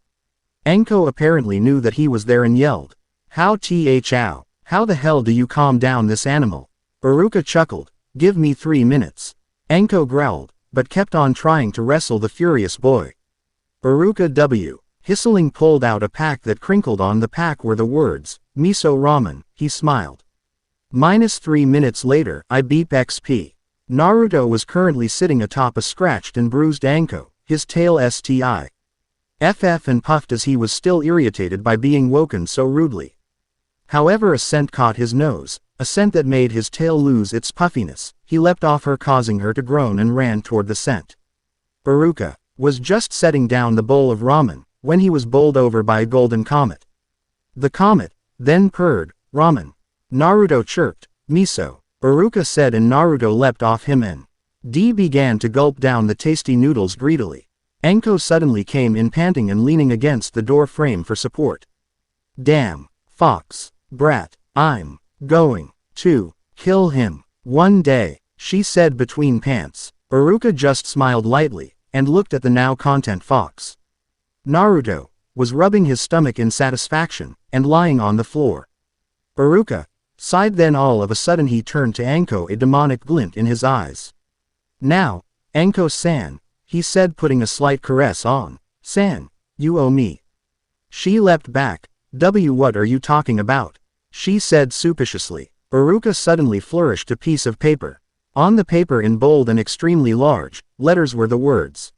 Anko apparently knew that he was there and yelled, How the hell do you calm down this animal? Iruka chuckled, Give me 3 minutes. Anko growled, but kept on trying to wrestle the furious boy. Iruka Whistling pulled out a pack that crinkled. On the pack were the words, Miso Ramen. He smiled. -3 minutes later, I beep XP. Naruto was currently sitting atop a scratched and bruised Anko, his tail FF and puffed as he was still irritated by being woken so rudely. However, a scent caught his nose, a scent that made his tail lose its puffiness. He leapt off her, causing her to groan, and ran toward the scent. Iruka was just setting down the bowl of ramen, when he was bowled over by a golden comet. The comet then purred, Ramen. Naruto chirped, Miso. Iruka said, and Naruto leapt off him and began to gulp down the tasty noodles greedily. Anko suddenly came in, panting and leaning against the door frame for support. Damn, fox, brat, I'm going to kill him one day, she said between pants. Iruka just smiled lightly, and looked at the now content fox. Naruto was rubbing his stomach in satisfaction, and lying on the floor. Iruka sighed, then all of a sudden he turned to Anko, a demonic glint in his eyes. Now, Anko-san, he said, putting a slight caress on. San, you owe me. She leapt back. What are you talking about? She said suspiciously. Iruka suddenly flourished a piece of paper. On the paper, in bold and extremely large letters, were the words,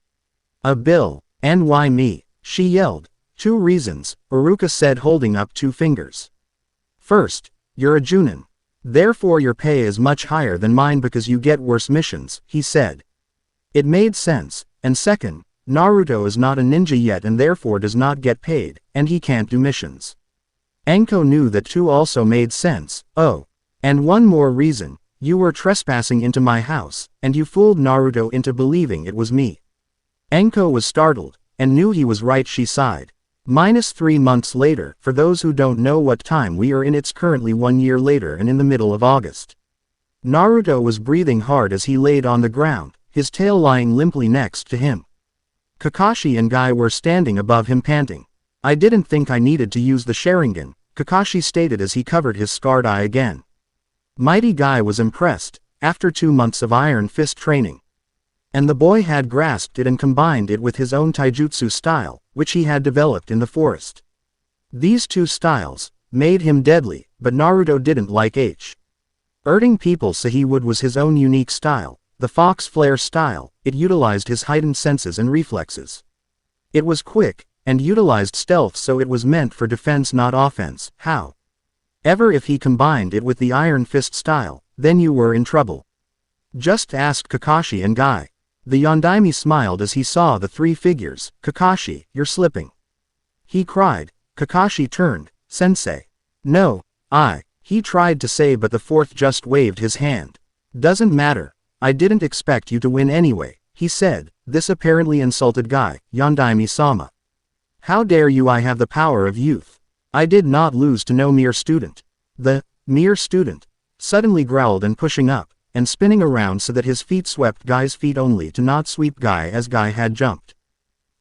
A bill. And why me? She yelled. 2 reasons, Iruka said holding up 2 fingers. First, you're a Junin. Therefore your pay is much higher than mine because you get worse missions, he said. It made sense. And second, Naruto is not a ninja yet and therefore does not get paid, and he can't do missions. Anko knew that 2 also made sense. Oh. And one more reason, you were trespassing into my house, and you fooled Naruto into believing it was me. Anko was startled, and knew he was right. She sighed. -3 months later, for those who don't know what time we are in, it's currently 1 year later and in the middle of August. Naruto was breathing hard as he laid on the ground, his tail lying limply next to him. Kakashi and Guy were standing above him panting. I didn't think I needed to use the Sharingan, Kakashi stated as he covered his scarred eye again. Mighty Guy was impressed, after 2 months of Iron Fist training. And the boy had grasped it and combined it with his own taijutsu style, which he had developed in the forest. These 2 styles made him deadly, but Naruto didn't like hurting people, so he would was his own unique style, the fox flare style. It utilized his heightened senses and reflexes. It was quick, and utilized stealth, so it was meant for defense not offense. However, if he combined it with the Iron Fist style, then you were in trouble. Just ask Kakashi and Guy. The Yondaime smiled as he saw the 3 figures. Kakashi, you're slipping. He cried. Kakashi turned. Sensei. No, he tried to say, but the 4th just waved his hand. Doesn't matter. I didn't expect you to win anyway, he said. This apparently insulted Guy. Yondaime-sama. How dare you? I have the power of youth. I did not lose to no mere student. The mere student suddenly growled and pushing up, and spinning around so that his feet swept Guy's feet only to not sweep Guy as Guy had jumped.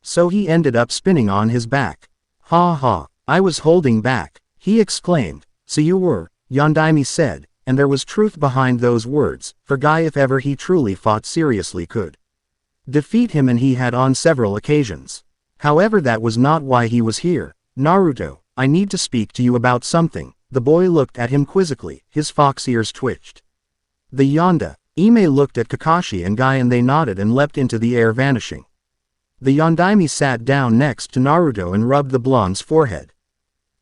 So he ended up spinning on his back. Ha ha, I was holding back, he exclaimed. So you were, Yondaime said, and there was truth behind those words, for Guy, if ever he truly fought seriously, could defeat him, and he had on several occasions. However, that was not why he was here. Naruto, I need to speak to you about something. The boy looked at him quizzically, his fox ears twitched. The Yondaime looked at Kakashi and Guy and they nodded and leapt into the air, vanishing. The Yondaime sat down next to Naruto and rubbed the blonde's forehead.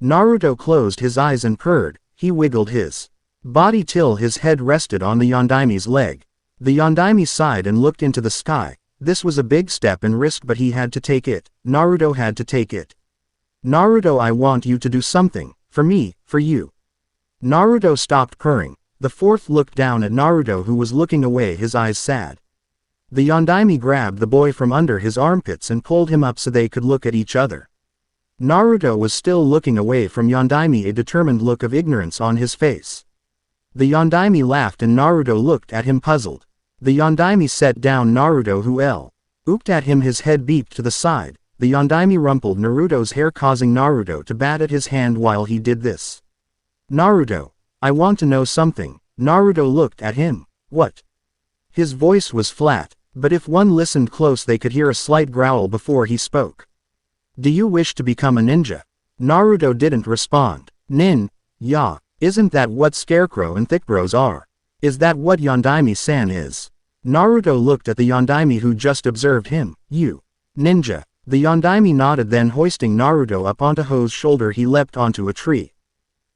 Naruto closed his eyes and purred. He wiggled his body till his head rested on the Yondaime's leg. The Yondaime sighed and looked into the sky. This was a big step and risk, but he had to take it. Naruto had to take it. Naruto, I want you to do something. For me, for you. Naruto stopped purring. The 4th looked down at Naruto, who was looking away, his eyes sad. The Yondaime grabbed the boy from under his armpits and pulled him up so they could look at each other. Naruto was still looking away from Yondaime, a determined look of ignorance on his face. The Yondaime laughed and Naruto looked at him puzzled. The Yondaime set down Naruto, who looked at him, his head beeped to the side. The Yondaime rumpled Naruto's hair, causing Naruto to bat at his hand while he did this. Naruto, I want to know something. Naruto looked at him. What? His voice was flat, but if one listened close they could hear a slight growl before he spoke. Do you wish to become a ninja? Naruto didn't respond. Yeah, isn't that what Scarecrow and Thickbros are? Is that what Yondaime-san is? Naruto looked at the Yondaime who just observed him. You. Ninja. The Yondaime nodded, then hoisting Naruto up onto Ho's shoulder he leapt onto a tree.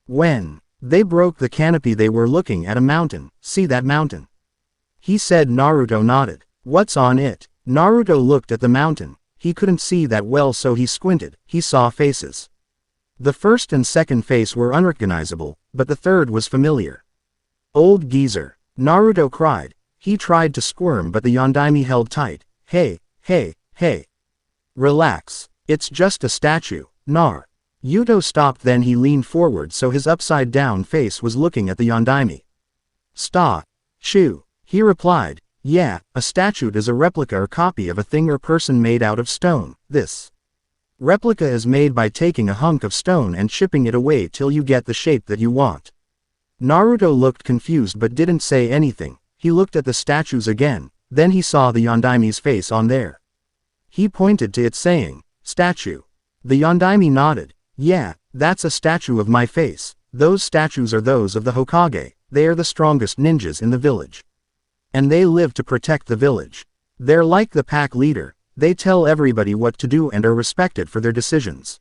When they broke the canopy they were looking at a mountain. See that mountain? He said. Naruto nodded. What's on it? Naruto looked at the mountain. He couldn't see that well, so he squinted. He saw faces. The first and second face were unrecognizable, but the third was familiar. Old geezer. Naruto cried. He tried to squirm, but the Yondaime held tight. Hey. Relax. It's just a statue. Yuto stopped, then he leaned forward so his upside-down face was looking at the Yondaime. Statue. He replied. Yeah, a statue is a replica or copy of a thing or person made out of stone. This replica is made by taking a hunk of stone and chipping it away till you get the shape that you want. Naruto looked confused but didn't say anything. He looked at the statues again, then he saw the Yondaime's face on there. He pointed to it saying, statue. The Yondaime nodded. Yeah, that's a statue of my face. Those statues are those of the Hokage. They are the strongest ninjas in the village. And they live to protect the village. They're like the pack leader. They tell everybody what to do and are respected for their decisions.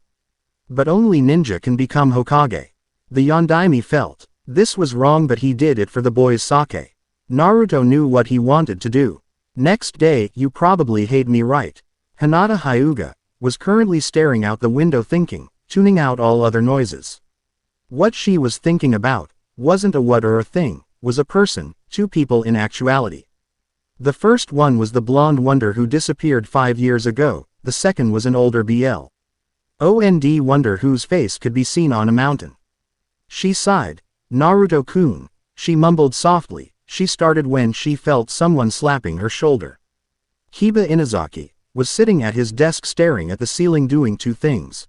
But only ninja can become Hokage. The Yondaime felt. This was wrong, but he did it for the boy's sake. Naruto knew what he wanted to do. Next day, you probably hate me, right? Hinata Hyuga was currently staring out the window thinking, tuning out all other noises. What she was thinking about wasn't a what or a thing, was a person, two people in actuality. The first one was the blonde wonder who disappeared 5 years ago, the second was an older BL. OND wonder whose face could be seen on a mountain. She sighed. Naruto-kun, she mumbled softly. She started when she felt someone slapping her shoulder. Kiba Inazaki was sitting at his desk staring at the ceiling doing two things.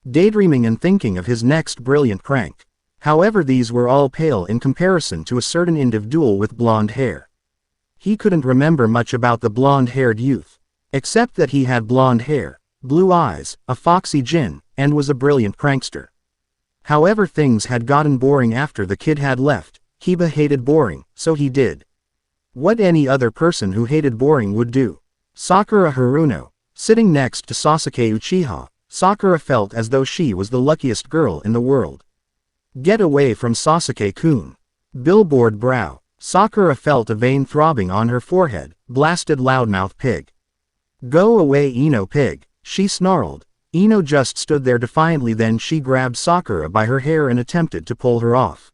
Daydreaming and thinking of his next brilliant prank. However, these were all pale in comparison to a certain individual with blonde hair. He couldn't remember much about the blonde-haired youth, except that he had blonde hair, blue eyes, a foxy grin, and was a brilliant prankster. However, things had gotten boring after the kid had left. Kiba hated boring, so he did what any other person who hated boring would do. Sakura Haruno, sitting next to Sasuke Uchiha, Sakura felt as though she was the luckiest girl in the world. Get away from Sasuke-kun. Billboard brow. Sakura felt a vein throbbing on her forehead. Blasted loudmouth pig. Go away, Ino pig, she snarled. Ino just stood there defiantly, then she grabbed Sakura by her hair and attempted to pull her off.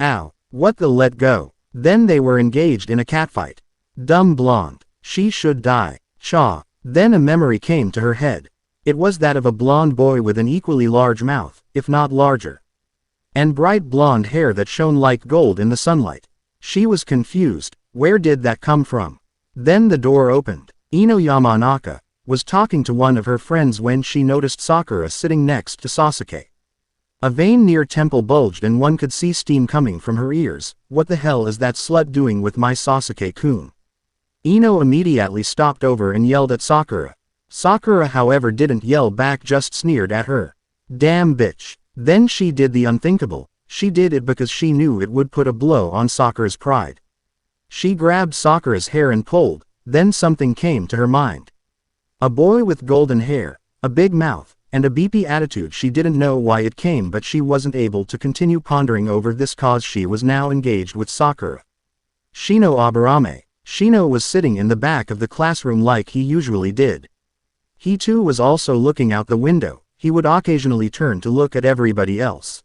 Ow. What the let go. Then they were engaged in a catfight. Dumb blonde. She should die. Cha. Then a memory came to her head. It was that of a blonde boy with an equally large mouth, if not larger, and bright blonde hair that shone like gold in the sunlight. She was confused. Where did that come from? Then the door opened. Ino Yamanaka was talking to one of her friends when she noticed Sakura sitting next to Sasuke. A vein near temple bulged and one could see steam coming from her ears. What the hell is that slut doing with my Sasuke-kun? Ino immediately stopped over and yelled at Sakura. Sakura, however, didn't yell back, just sneered at her. Damn bitch. Then she did the unthinkable. She did it because she knew it would put a blow on Sakura's pride. She grabbed Sakura's hair and pulled. Then something came to her mind. A boy with golden hair, a big mouth, and a beepy attitude. She didn't know why it came, but she wasn't able to continue pondering over this cause she was now engaged with Sakura. Shino Aburame. Shino was sitting in the back of the classroom like he usually did. He too was also looking out the window. He would occasionally turn to look at everybody else.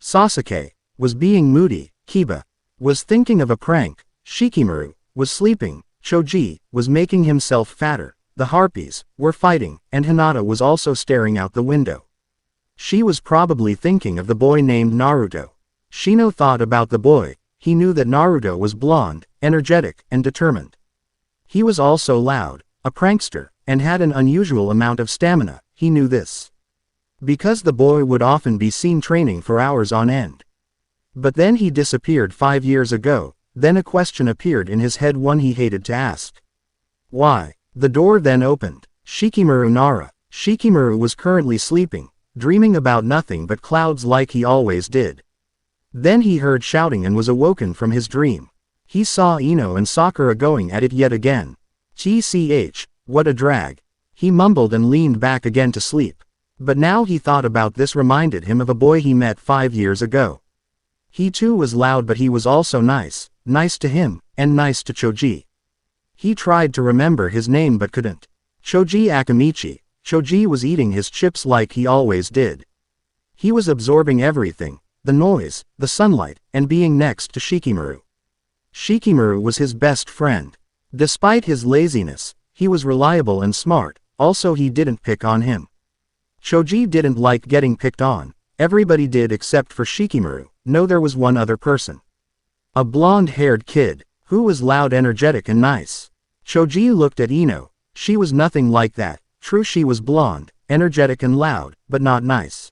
Sasuke was being moody. Kiba was thinking of a prank. Shikamaru was sleeping. Choji was making himself fatter. The harpies were fighting, and Hinata was also staring out the window. She was probably thinking of the boy named Naruto. Shino thought about the boy. He knew that Naruto was blonde, energetic, and determined. He was also loud, a prankster, and had an unusual amount of stamina. He knew this because the boy would often be seen training for hours on end. But then he disappeared 5 years ago. Then a question appeared in his head, one he hated to ask. Why? The door then opened. Shikamaru Nara. Shikamaru was currently sleeping, dreaming about nothing but clouds like he always did. Then he heard shouting and was awoken from his dream. He saw Ino and Sakura going at it yet again. TCH, what a drag. He mumbled and leaned back again to sleep. But now he thought about this reminded him of a boy he met 5 years ago. He too was loud, but he was also nice to him, and nice to Choji. He tried to remember his name but couldn't. Choji Akamichi. Choji was eating his chips like he always did. He was absorbing everything, the noise, the sunlight, and being next to Shikamaru. Shikamaru was his best friend. Despite his laziness, he was reliable and smart. Also, he didn't pick on him. Choji didn't like getting picked on. Everybody did except for Shikamaru. No, there was one other person. A blonde-haired kid, who was loud, energetic, and nice. Choji looked at Ino. She was nothing like that. True, she was blonde, energetic and loud, but not nice.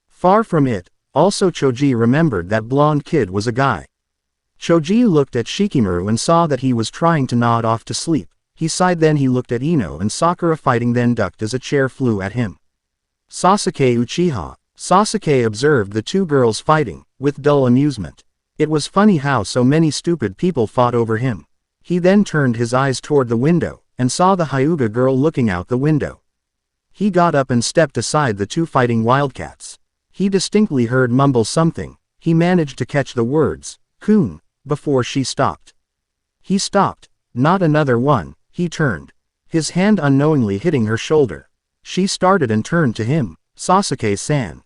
Far from it. Also, Choji remembered that blonde kid was a guy. Choji looked at Shikamaru and saw that he was trying to nod off to sleep. He sighed, then he looked at Ino and Sakura fighting, then ducked as a chair flew at him. Sasuke Uchiha. Sasuke observed the two girls fighting, with dull amusement. It was funny how so many stupid people fought over him. He then turned his eyes toward the window. and saw the Hyuga girl looking out the window. He got up and stepped aside the two fighting wildcats. He distinctly heard mumble something. He managed to catch the words, "Kun," before she stopped. He stopped. Not another one. He turned. His hand unknowingly hitting her shoulder. She started and turned to him. "Sasuke-san."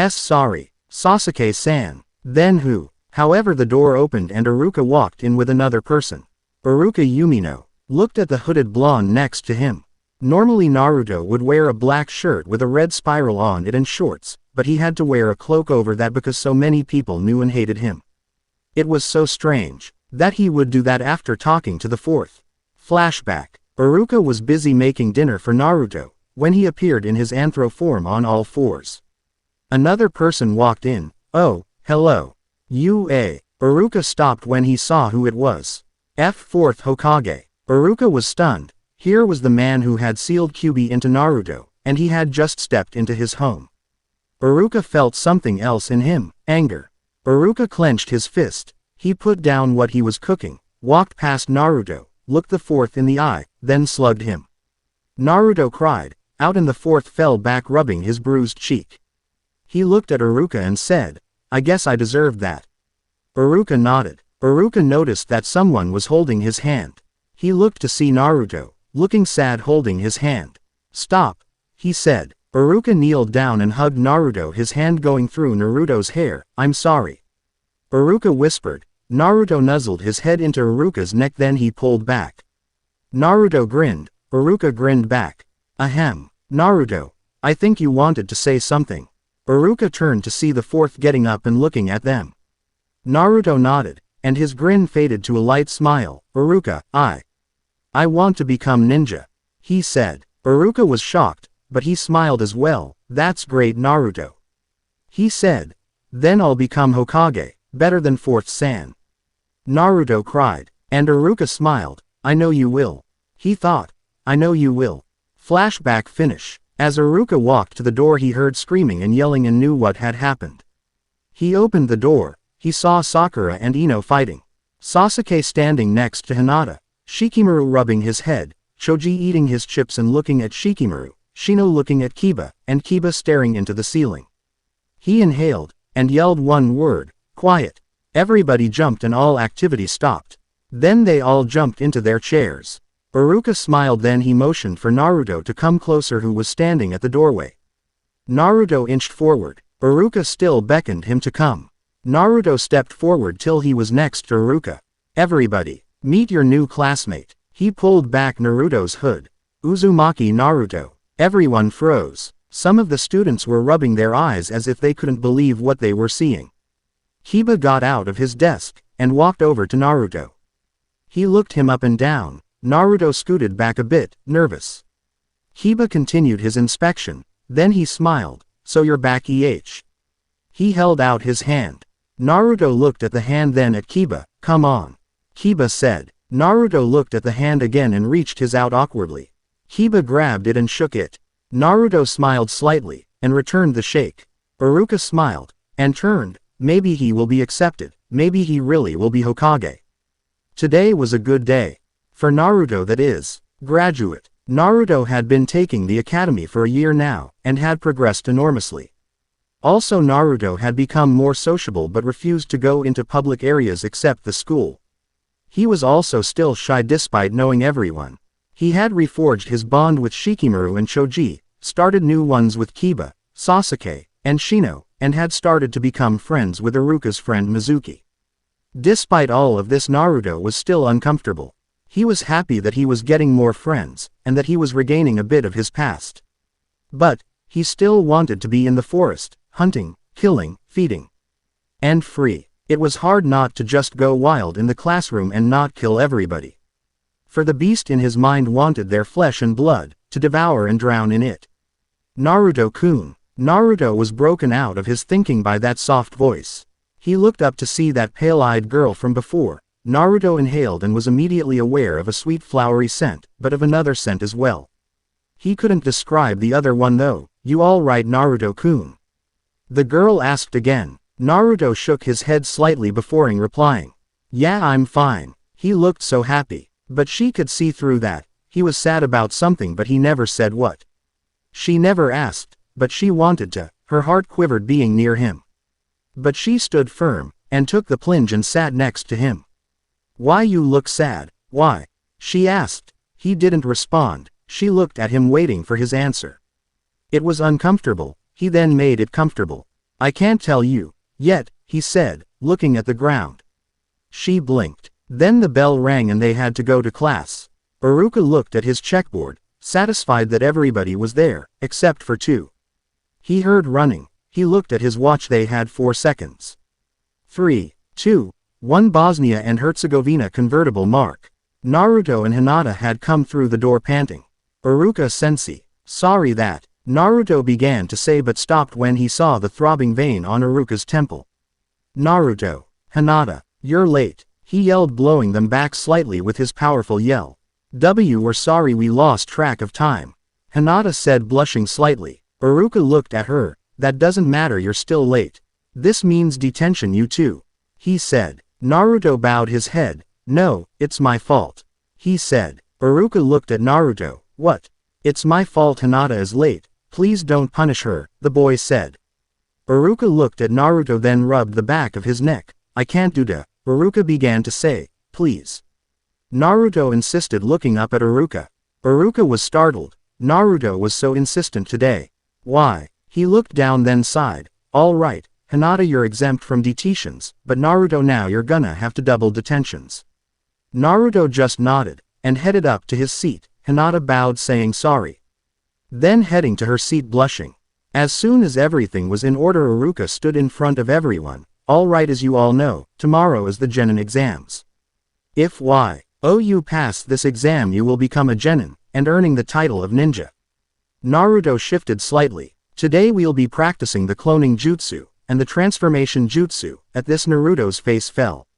Sorry. Sasuke-san. Then who? However, the door opened and Iruka walked in with another person. Iruka Yumino looked at the hooded blonde next to him. Normally Naruto would wear a black shirt with a red spiral on it and shorts, but he had to wear a cloak over that because so many people knew and hated him. It was so strange that he would do that after talking to the fourth. Flashback. Iruka was busy making dinner for Naruto when he appeared in his anthro form on all fours. Another person walked in. "Oh, hello. Iruka stopped when he saw who it was. Fourth Hokage. Iruka was stunned. Here was the man who had sealed Kyuubi into Naruto, and he had just stepped into his home. Iruka felt something else in him, anger. Iruka clenched his fist. He put down what he was cooking, walked past Naruto, looked the fourth in the eye, then slugged him. Naruto cried out and the fourth fell back rubbing his bruised cheek. He looked at Iruka and said, "I guess I deserved that." Iruka nodded. Iruka noticed that someone was holding his hand. He looked to see Naruto, looking sad holding his hand. "Stop," he said. Iruka kneeled down and hugged Naruto, his hand going through Naruto's hair. "I'm sorry." Iruka whispered. Naruto nuzzled his head into Iruka's neck, then he pulled back. Naruto grinned. Iruka grinned back. "Ahem. Naruto, I think you wanted to say something." Iruka turned to see the fourth getting up and looking at them. Naruto nodded, and his grin faded to a light smile. "Iruka, I want to become ninja," he said. Iruka was shocked, but he smiled as well. "That's great, Naruto," he said. "Then I'll become Hokage, better than fourth San." Naruto cried, and Iruka smiled. "I know you will," he thought. "I know you will." Flashback finish. As Iruka walked to the door, he heard screaming and yelling and knew what had happened. He opened the door. He saw Sakura and Ino fighting. Sasuke standing next to Hinata, Shikamaru rubbing his head, Choji eating his chips and looking at Shikamaru, Shino looking at Kiba, and Kiba staring into the ceiling. He inhaled, and yelled one word, "Quiet." Everybody jumped and all activity stopped. Then they all jumped into their chairs. Iruka smiled, then he motioned for Naruto to come closer, who was standing at the doorway. Naruto inched forward. Iruka still beckoned him to come. Naruto stepped forward till he was next to Iruka. "Everybody, meet your new classmate." He pulled back Naruto's hood. "Uzumaki Naruto." Everyone froze. Some of the students were rubbing their eyes as if they couldn't believe what they were seeing. Kiba got out of his desk and walked over to Naruto. He looked him up and down. Naruto scooted back a bit, nervous. Kiba continued his inspection. Then he smiled. "So you're back, He held out his hand. Naruto looked at the hand, then at Kiba. "Come on," Kiba said. Naruto looked at the hand again and reached his out awkwardly. Kiba grabbed it and shook it. Naruto smiled slightly, and returned the shake. Iruka smiled, and turned. Maybe he will be accepted. Maybe he really will be Hokage. Today was a good day. For Naruto, that is. Graduate. Naruto had been taking the academy for a year now, and had progressed enormously. Also, Naruto had become more sociable but refused to go into public areas except the school. He was also still shy despite knowing everyone. He had reforged his bond with Shikamaru and Choji, started new ones with Kiba, Sasuke, and Shino, and had started to become friends with Iruka's friend Mizuki. Despite all of this, Naruto was still uncomfortable. He was happy that he was getting more friends, and that he was regaining a bit of his past. But he still wanted to be in the forest, hunting, killing, feeding. And free. It was hard not to just go wild in the classroom and not kill everybody. For the beast in his mind wanted their flesh and blood, to devour and drown in it. Naruto-kun. Naruto was broken out of his thinking by that soft voice. He looked up to see that pale-eyed girl from before. Naruto inhaled and was immediately aware of a sweet flowery scent, but of another scent as well. He couldn't describe the other one though. "You all right, Naruto-kun?" the girl asked again. Naruto shook his head slightly before replying. "Yeah, I'm fine." He looked so happy. But she could see through that. He was sad about something but he never said what. She never asked, but she wanted to, her heart quivered being near him. But she stood firm, and took the plunge and sat next to him. Why you look sad, why? She asked. He didn't respond, she looked at him waiting for his answer. It was uncomfortable, he then made it comfortable. I can't tell you, yet, he said, looking at the ground. She blinked. Then the bell rang and they had to go to class. Iruka looked at his checkboard, satisfied that everybody was there, except for 2. He heard running. He looked at his watch. They had 4 seconds. 3, 2, 1. Bosnia and Herzegovina convertible mark. Naruto and Hinata had come through the door panting. Iruka-sensei. Sorry that, Naruto began to say but stopped when he saw the throbbing vein on Iruka's temple. Naruto. Hinata. You're late, he yelled, blowing them back slightly with his powerful yell. We're sorry we lost track of time, Hinata said, blushing slightly. Iruka looked at her. That doesn't matter, you're still late. This means detention, you too, he said. Naruto bowed his head. No, it's my fault, he said. Iruka looked at Naruto. What? It's my fault Hinata is late, please don't punish her, the boy said. Iruka looked at Naruto then rubbed the back of his neck. I can't do that, Iruka began to say. Please. Naruto insisted, looking up at Iruka. Iruka was startled. Naruto was so insistent today. Why? He looked down then sighed. All right, Hinata, you're exempt from detentions, but Naruto, now you're gonna have to double detentions. Naruto just nodded, and headed up to his seat. Hinata bowed, saying sorry. Then heading to her seat, blushing. As soon as everything was in order, Iruka stood in front of everyone. All right, as you all know, tomorrow is the Genin exams. If you pass this exam, you will become a Genin, and earning the title of ninja. Naruto shifted slightly. Today we'll be practicing the cloning jutsu, and the transformation jutsu. At this, Naruto's face fell.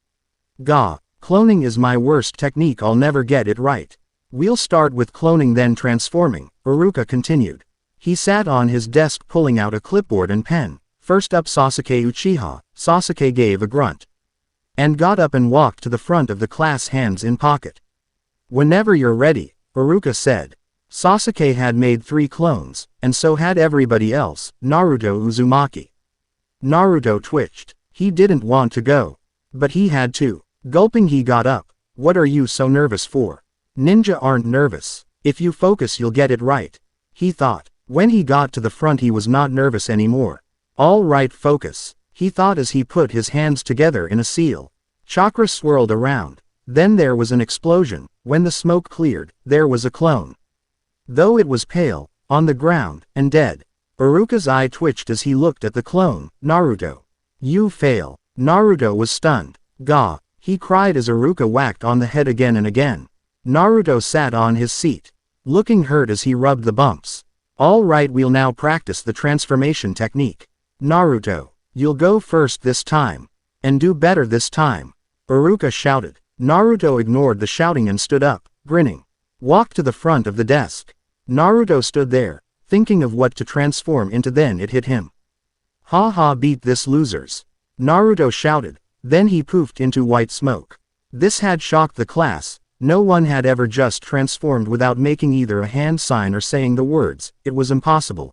Gah, cloning is my worst technique, I'll never get it right. We'll start with cloning then transforming, Iruka continued. He sat on his desk, pulling out a clipboard and pen. First up, Sasuke Uchiha. Sasuke gave a grunt and got up and walked to the front of the class, hands in pocket. Whenever you're ready, Iruka said. Sasuke had made 3 clones, and so had everybody else. Naruto Uzumaki. Naruto twitched. He didn't want to go, but he had to. Gulping, he got up. What are you so nervous for? Ninja aren't nervous. If you focus, you'll get it right, he thought. When he got to the front, he was not nervous anymore. All right, focus, he thought as he put his hands together in a seal. Chakra swirled around. Then there was an explosion. When the smoke cleared, there was a clone. Though it was pale, on the ground, and dead. Iruka's eye twitched as he looked at the clone. Naruto. You fail. Naruto was stunned. Gah, he cried as Iruka whacked on the head again and again. Naruto sat on his seat, looking hurt as he rubbed the bumps. All right, we'll now practice the transformation technique. Naruto, you'll go first this time. And do better this time, Iruka shouted. Naruto ignored the shouting and stood up, grinning. Walked to the front of the desk. Naruto stood there, thinking of what to transform into. Then it hit him. Ha ha, beat this, losers, Naruto shouted. Then he poofed into white smoke. This had shocked the class. No one had ever just transformed without making either a hand sign or saying the words. It was impossible.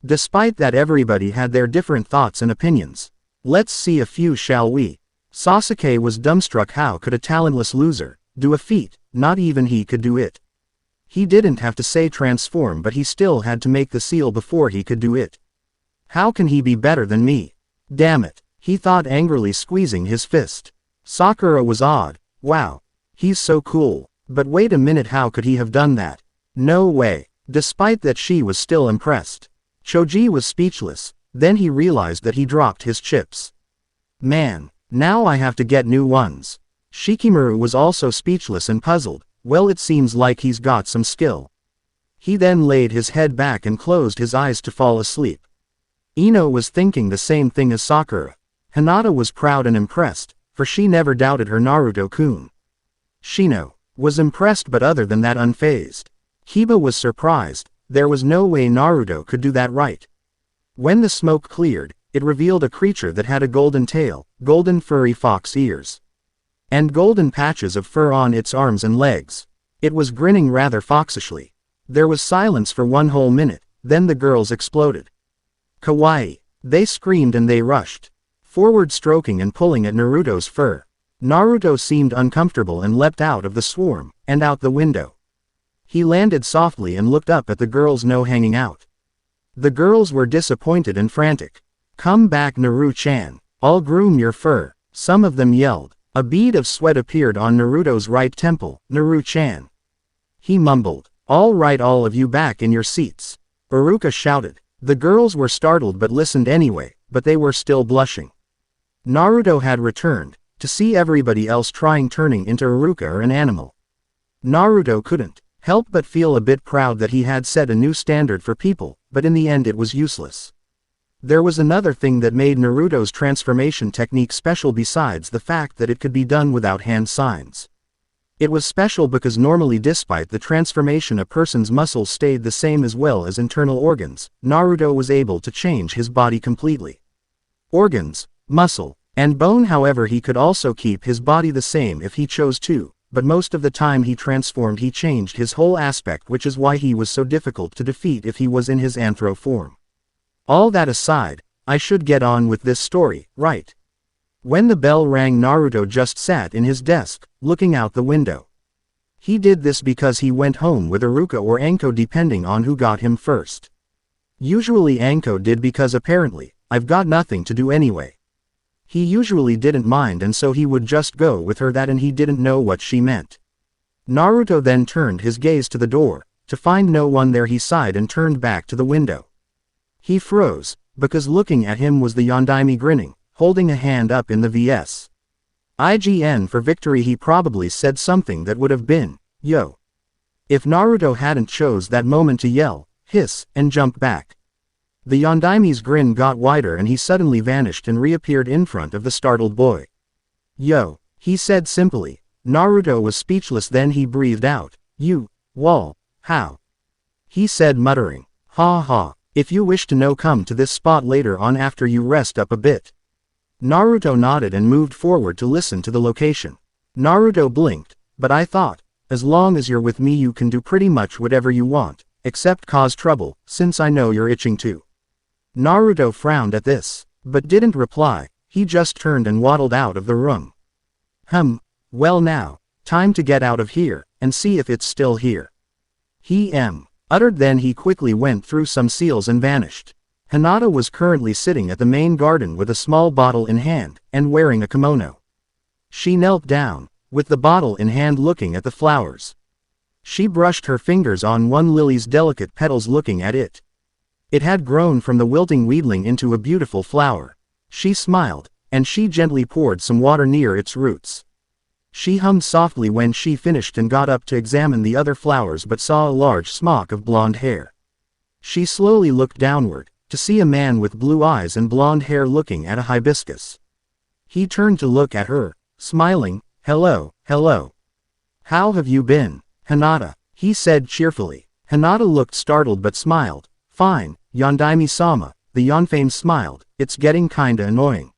Despite that, everybody had their different thoughts and opinions. Let's see a few, shall we? Sasuke was dumbstruck. How could a talentless loser do a feat? Not even he could do it. He didn't have to say transform, but he still had to make the seal before he could do it. How can he be better than me? Damn it, he thought angrily, squeezing his fist. Sakura was awed. Wow, he's so cool. But wait a minute, how could he have done that? No way. Despite that, she was still impressed. Choji was speechless. Then he realized that he dropped his chips. Man, now I have to get new ones. Shikamaru was also speechless and puzzled. Well, it seems like he's got some skill. He then laid his head back and closed his eyes to fall asleep. Ino was thinking the same thing as Sakura. Hinata was proud and impressed, for she never doubted her Naruto-kun. Shino was impressed, but other than that, unfazed. Kiba was surprised. There was no way Naruto could do that right. When the smoke cleared, it revealed a creature that had a golden tail, golden furry fox ears, and golden patches of fur on its arms and legs. It was grinning rather foxishly. There was silence for one whole minute, then the girls exploded. Kawaii. They screamed and they rushed forward, stroking and pulling at Naruto's fur. Naruto seemed uncomfortable and leapt out of the swarm, and out the window. He landed softly and looked up at the girls no hanging out. The girls were disappointed and frantic. Come back, Naru-chan. I'll groom your fur, some of them yelled. A bead of sweat appeared on Naruto's right temple. Naru-chan. He mumbled. All right, all of you back in your seats. Iruka shouted. The girls were startled but listened anyway, but they were still blushing. Naruto had returned, to see everybody else turning into Iruka or an animal. Naruto couldn't help but feel a bit proud that he had set a new standard for people, but in the end it was useless. There was another thing that made Naruto's transformation technique special besides the fact that it could be done without hand signs. It was special because normally despite the transformation a person's muscles stayed the same as well as internal organs, Naruto was able to change his body completely. Organs, muscle, and bone. However, he could also keep his body the same if he chose to, but most of the time he changed his whole aspect, which is why he was so difficult to defeat if he was in his anthro form. All that aside, I should get on with this story, right? When the bell rang, Naruto just sat in his desk, looking out the window. He did this because he went home with Iruka or Anko depending on who got him first. Usually Anko did because apparently, I've got nothing to do anyway. He usually didn't mind and so he would just go with her, and he didn't know what she meant. Naruto then turned his gaze to the door, to find no one there. He sighed and turned back to the window. He froze, because looking at him was the Yondaime grinning, holding a hand up in the vs. IGN for victory. He probably said something that would have been, yo. If Naruto hadn't chose that moment to yell, hiss, and jump back. The Yondaime's grin got wider and he suddenly vanished and reappeared in front of the startled boy. Yo, he said simply. Naruto was speechless, then he breathed out, you, wall, how? He said muttering, ha ha. If you wish to know, come to this spot later on after you rest up a bit. Naruto nodded and moved forward to listen to the location. Naruto blinked, but I thought, as long as you're with me you can do pretty much whatever you want, except cause trouble, since I know you're itching to. Naruto frowned at this, but didn't reply. He just turned and waddled out of the room. Well now, time to get out of here, and see if it's still here. He uttered, then he quickly went through some seals and vanished. Hinata was currently sitting at the main garden with a small bottle in hand, and wearing a kimono. She knelt down, with the bottle in hand, looking at the flowers. She brushed her fingers on one lily's delicate petals, looking at it. It had grown from the wilting weedling into a beautiful flower. She smiled, and she gently poured some water near its roots. She hummed softly when she finished and got up to examine the other flowers, but saw a large smock of blonde hair. She slowly looked downward, to see a man with blue eyes and blonde hair looking at a hibiscus. He turned to look at her, smiling. Hello, hello. How have you been, Hinata? He said cheerfully. Hinata looked startled but smiled. Fine, Yondaime-sama. The Yonfame smiled. It's getting kinda annoying.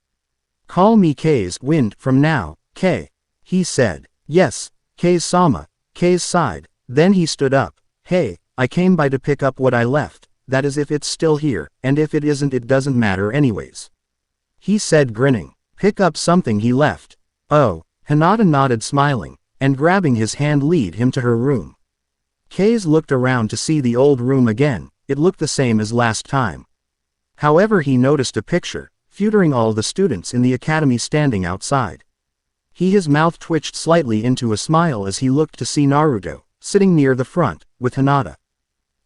Call me K's Wind from now, K. He said. Yes, K's-sama. K's sighed. Then he stood up. Hey, I came by to pick up what I left. That is if it's still here, and if it isn't it doesn't matter anyways. He said, grinning. Pick up something he left. Oh, Hinata nodded, smiling, and grabbing his hand lead him to her room. K's looked around to see the old room again. It looked the same as last time. However, he noticed a picture, featuring all the students in the academy standing outside. His mouth twitched slightly into a smile as he looked to see Naruto, sitting near the front, with Hinata,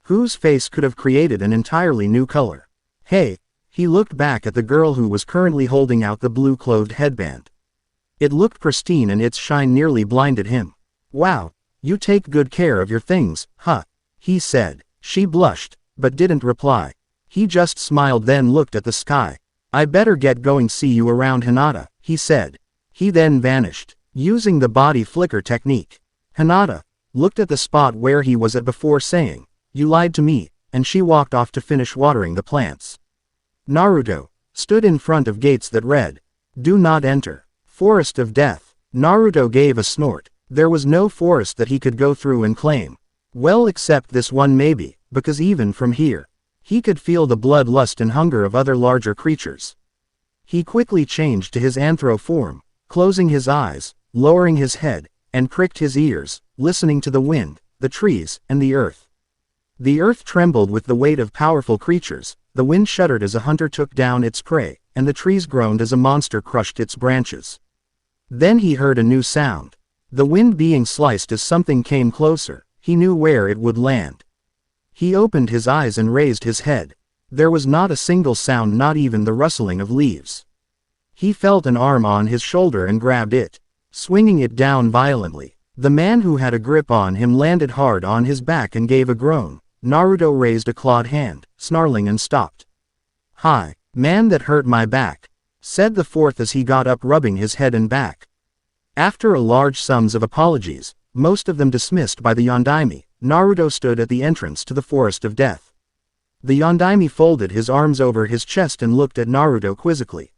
whose face could have created an entirely new color. Hey, he looked back at the girl who was currently holding out the blue-clothed headband. It looked pristine and its shine nearly blinded him. Wow, you take good care of your things, huh? He said. She blushed, but didn't reply. He just smiled, then looked at the sky. I better get going, see you around, Hinata, he said. He then vanished, using the body flicker technique. Hinata looked at the spot where he was at before, saying, you lied to me, and she walked off to finish watering the plants. Naruto stood in front of gates that read, do not enter, Forest of Death. Naruto gave a snort, There was no forest that he could go through and claim. Well, except this one maybe, because even from here, he could feel the bloodlust and hunger of other larger creatures. He quickly changed to his anthro form, closing his eyes, lowering his head, and pricked his ears, listening to the wind, the trees, and the earth. The earth trembled with the weight of powerful creatures, the wind shuddered as a hunter took down its prey, and the trees groaned as a monster crushed its branches. Then he heard a new sound. The wind being sliced as something came closer, he knew where it would land. He opened his eyes and raised his head. There was not a single sound, not even the rustling of leaves. He felt an arm on his shoulder and grabbed it, swinging it down violently. The man who had a grip on him landed hard on his back and gave a groan. Naruto raised a clawed hand, snarling, and stopped. "Hi, man, that hurt my back," said the fourth as he got up, rubbing his head and back. After a large sums of apologies, most of them dismissed by the Yondaime, Naruto stood at the entrance to the Forest of Death. The Yondaime folded his arms over his chest and looked at Naruto quizzically.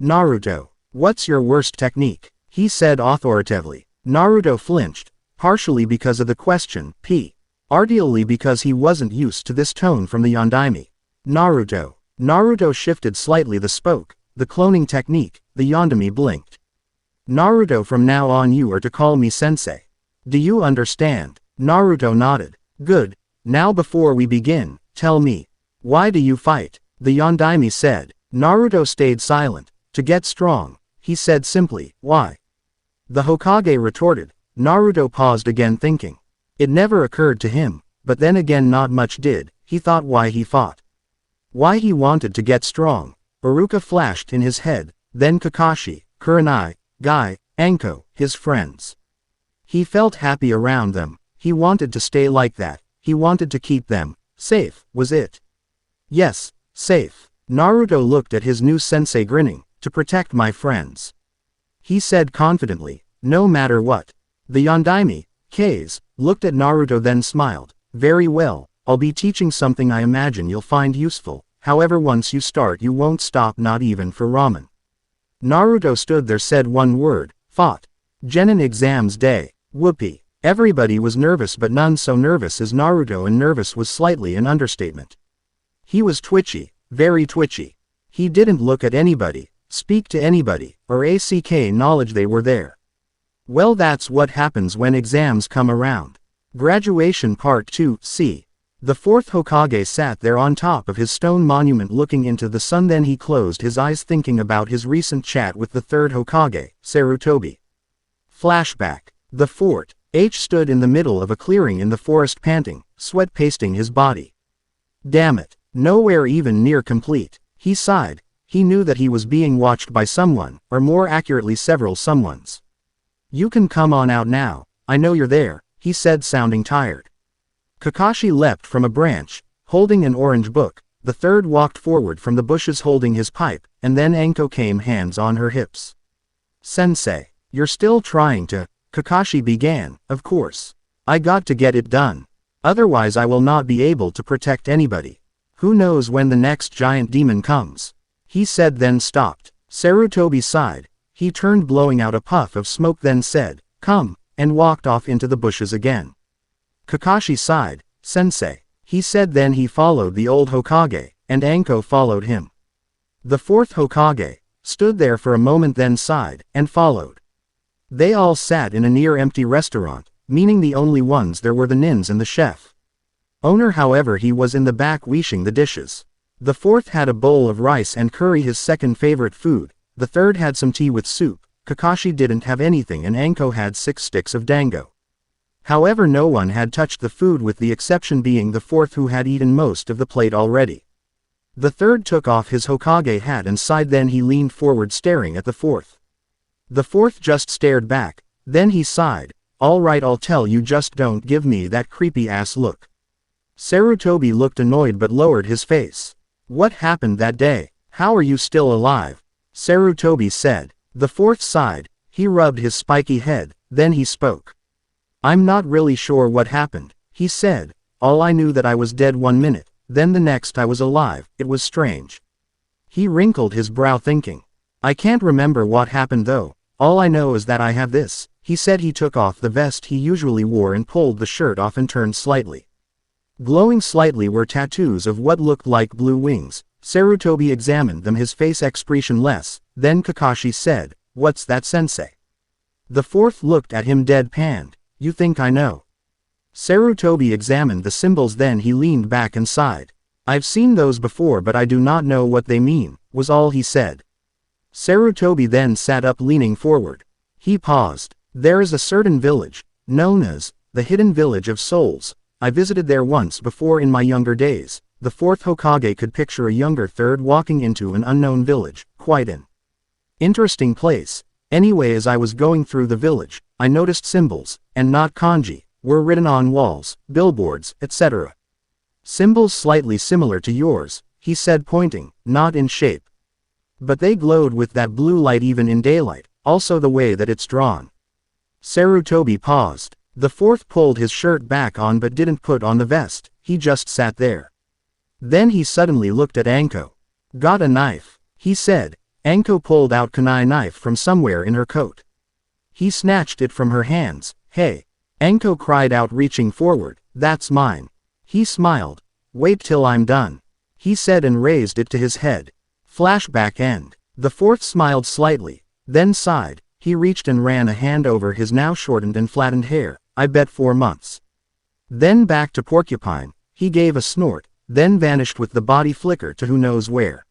"Naruto, what's your worst technique?" he said authoritatively. Naruto flinched, partially because of the question, partly because he wasn't used to this tone from the Yondaime. Naruto shifted slightly the spoke, the cloning technique, the Yondaime blinked. "Naruto, from now on you are to call me sensei. Do you understand?" Naruto nodded. "Good. Now before we begin, tell me, why do you fight?" the Yondaime said. Naruto stayed silent. "To get strong," he said simply. "Why?" the Hokage retorted. Naruto paused again, thinking. It never occurred to him, but then again not much did. He thought why he fought. Why he wanted to get strong. Iruka flashed in his head, then Kakashi, Kurenai, Guy, Anko, his friends. He felt happy around them. He wanted to stay like that. He wanted to keep them safe, was it? Yes, safe. Naruto looked at his new sensei, grinning. "To protect my friends," he said confidently, "no matter what." The Yondaime, K's, looked at Naruto, then smiled. "Very well, I'll be teaching something I imagine you'll find useful. However, once you start you won't stop, not even for ramen." Naruto stood there, said one word, "Fought." Genin exams day. Whoopee. Everybody was nervous, but none so nervous as Naruto, and nervous was slightly an understatement. He was twitchy, very twitchy. He didn't look at anybody, speak to anybody, or ask knowledge they were there. Well, that's what happens when exams come around. Graduation Part 2, C. The fourth Hokage sat there on top of his stone monument looking into the sun, then he closed his eyes thinking about his recent chat with the third Hokage, Sarutobi. Flashback. The Fort H stood in the middle of a clearing in the forest, panting, sweat pasting his body. Damn it, nowhere even near complete. He sighed. He knew that he was being watched by someone, or more accurately several someones. "You can come on out now, I know you're there," he said, sounding tired. Kakashi leapt from a branch, holding an orange book. The third walked forward from the bushes holding his pipe, and then Anko came, hands on her hips. "Sensei, you're still trying to," Kakashi began. "Of course. I got to get it done. Otherwise I will not be able to protect anybody. Who knows when the next giant demon comes," he said, then stopped. Sarutobi sighed. He turned, blowing out a puff of smoke, then said, "Come," and walked off into the bushes again. Kakashi sighed. "Sensei," he said, then he followed the old Hokage, and Anko followed him. The fourth Hokage stood there for a moment, then sighed, and followed. They all sat in a near-empty restaurant, meaning the only ones there were the nins and the chef. Owner, however, he was in the back washing the dishes. The fourth had a bowl of rice and curry, his second favorite food. The third had some tea with soup. Kakashi didn't have anything, and Anko had 6 sticks of dango. However, no one had touched the food, with the exception being the fourth, who had eaten most of the plate already. The third took off his Hokage hat and sighed, then he leaned forward staring at the fourth. The fourth just stared back, then he sighed. "All right, I'll tell you, just don't give me that creepy ass look." Sarutobi looked annoyed but lowered his face. "What happened that day? How are you still alive?" Sarutobi said. The fourth sighed. He rubbed his spiky head, then he spoke. "I'm not really sure what happened," he said. "All I knew that I was dead 1 minute, then the next I was alive. It was strange." He wrinkled his brow, thinking. "I can't remember what happened though. All I know is that I have this," He said he took off the vest he usually wore and pulled the shirt off and turned slightly. Glowing slightly were tattoos of what looked like blue wings. Sarutobi examined them, his face expressionless. Then Kakashi said, "What's that, sensei?" The fourth looked at him deadpanned. "You think I know?" Sarutobi examined the symbols, then he leaned back and sighed. "I've seen those before, but I do not know what they mean," was all he said. Sarutobi then sat up, leaning forward. He paused. "There is a certain village, known as the Hidden Village of Souls. I visited there once before in my younger days." The fourth Hokage could picture a younger third walking into an unknown village. "Quite an interesting place. Anyway, as I was going through the village, I noticed symbols, and not kanji, were written on walls, billboards, etc. Symbols slightly similar to yours," he said, pointing. "Not in shape. But they glowed with that blue light even in daylight, also the way that it's drawn." Sarutobi paused. The fourth pulled his shirt back on but didn't put on the vest, he just sat there. Then he suddenly looked at Anko. "Got a knife," he said. Anko pulled out kunai knife from somewhere in her coat. He snatched it from her hands. "Hey!" Anko cried out, reaching forward. "That's mine." He smiled. "Wait till I'm done," he said, and raised it to his head. Flashback end. The fourth smiled slightly, then sighed. He reached and ran a hand over his now shortened and flattened hair. "I bet 4 months." Then back to Porcupine. He gave a snort, then vanished with the body flicker to who knows where.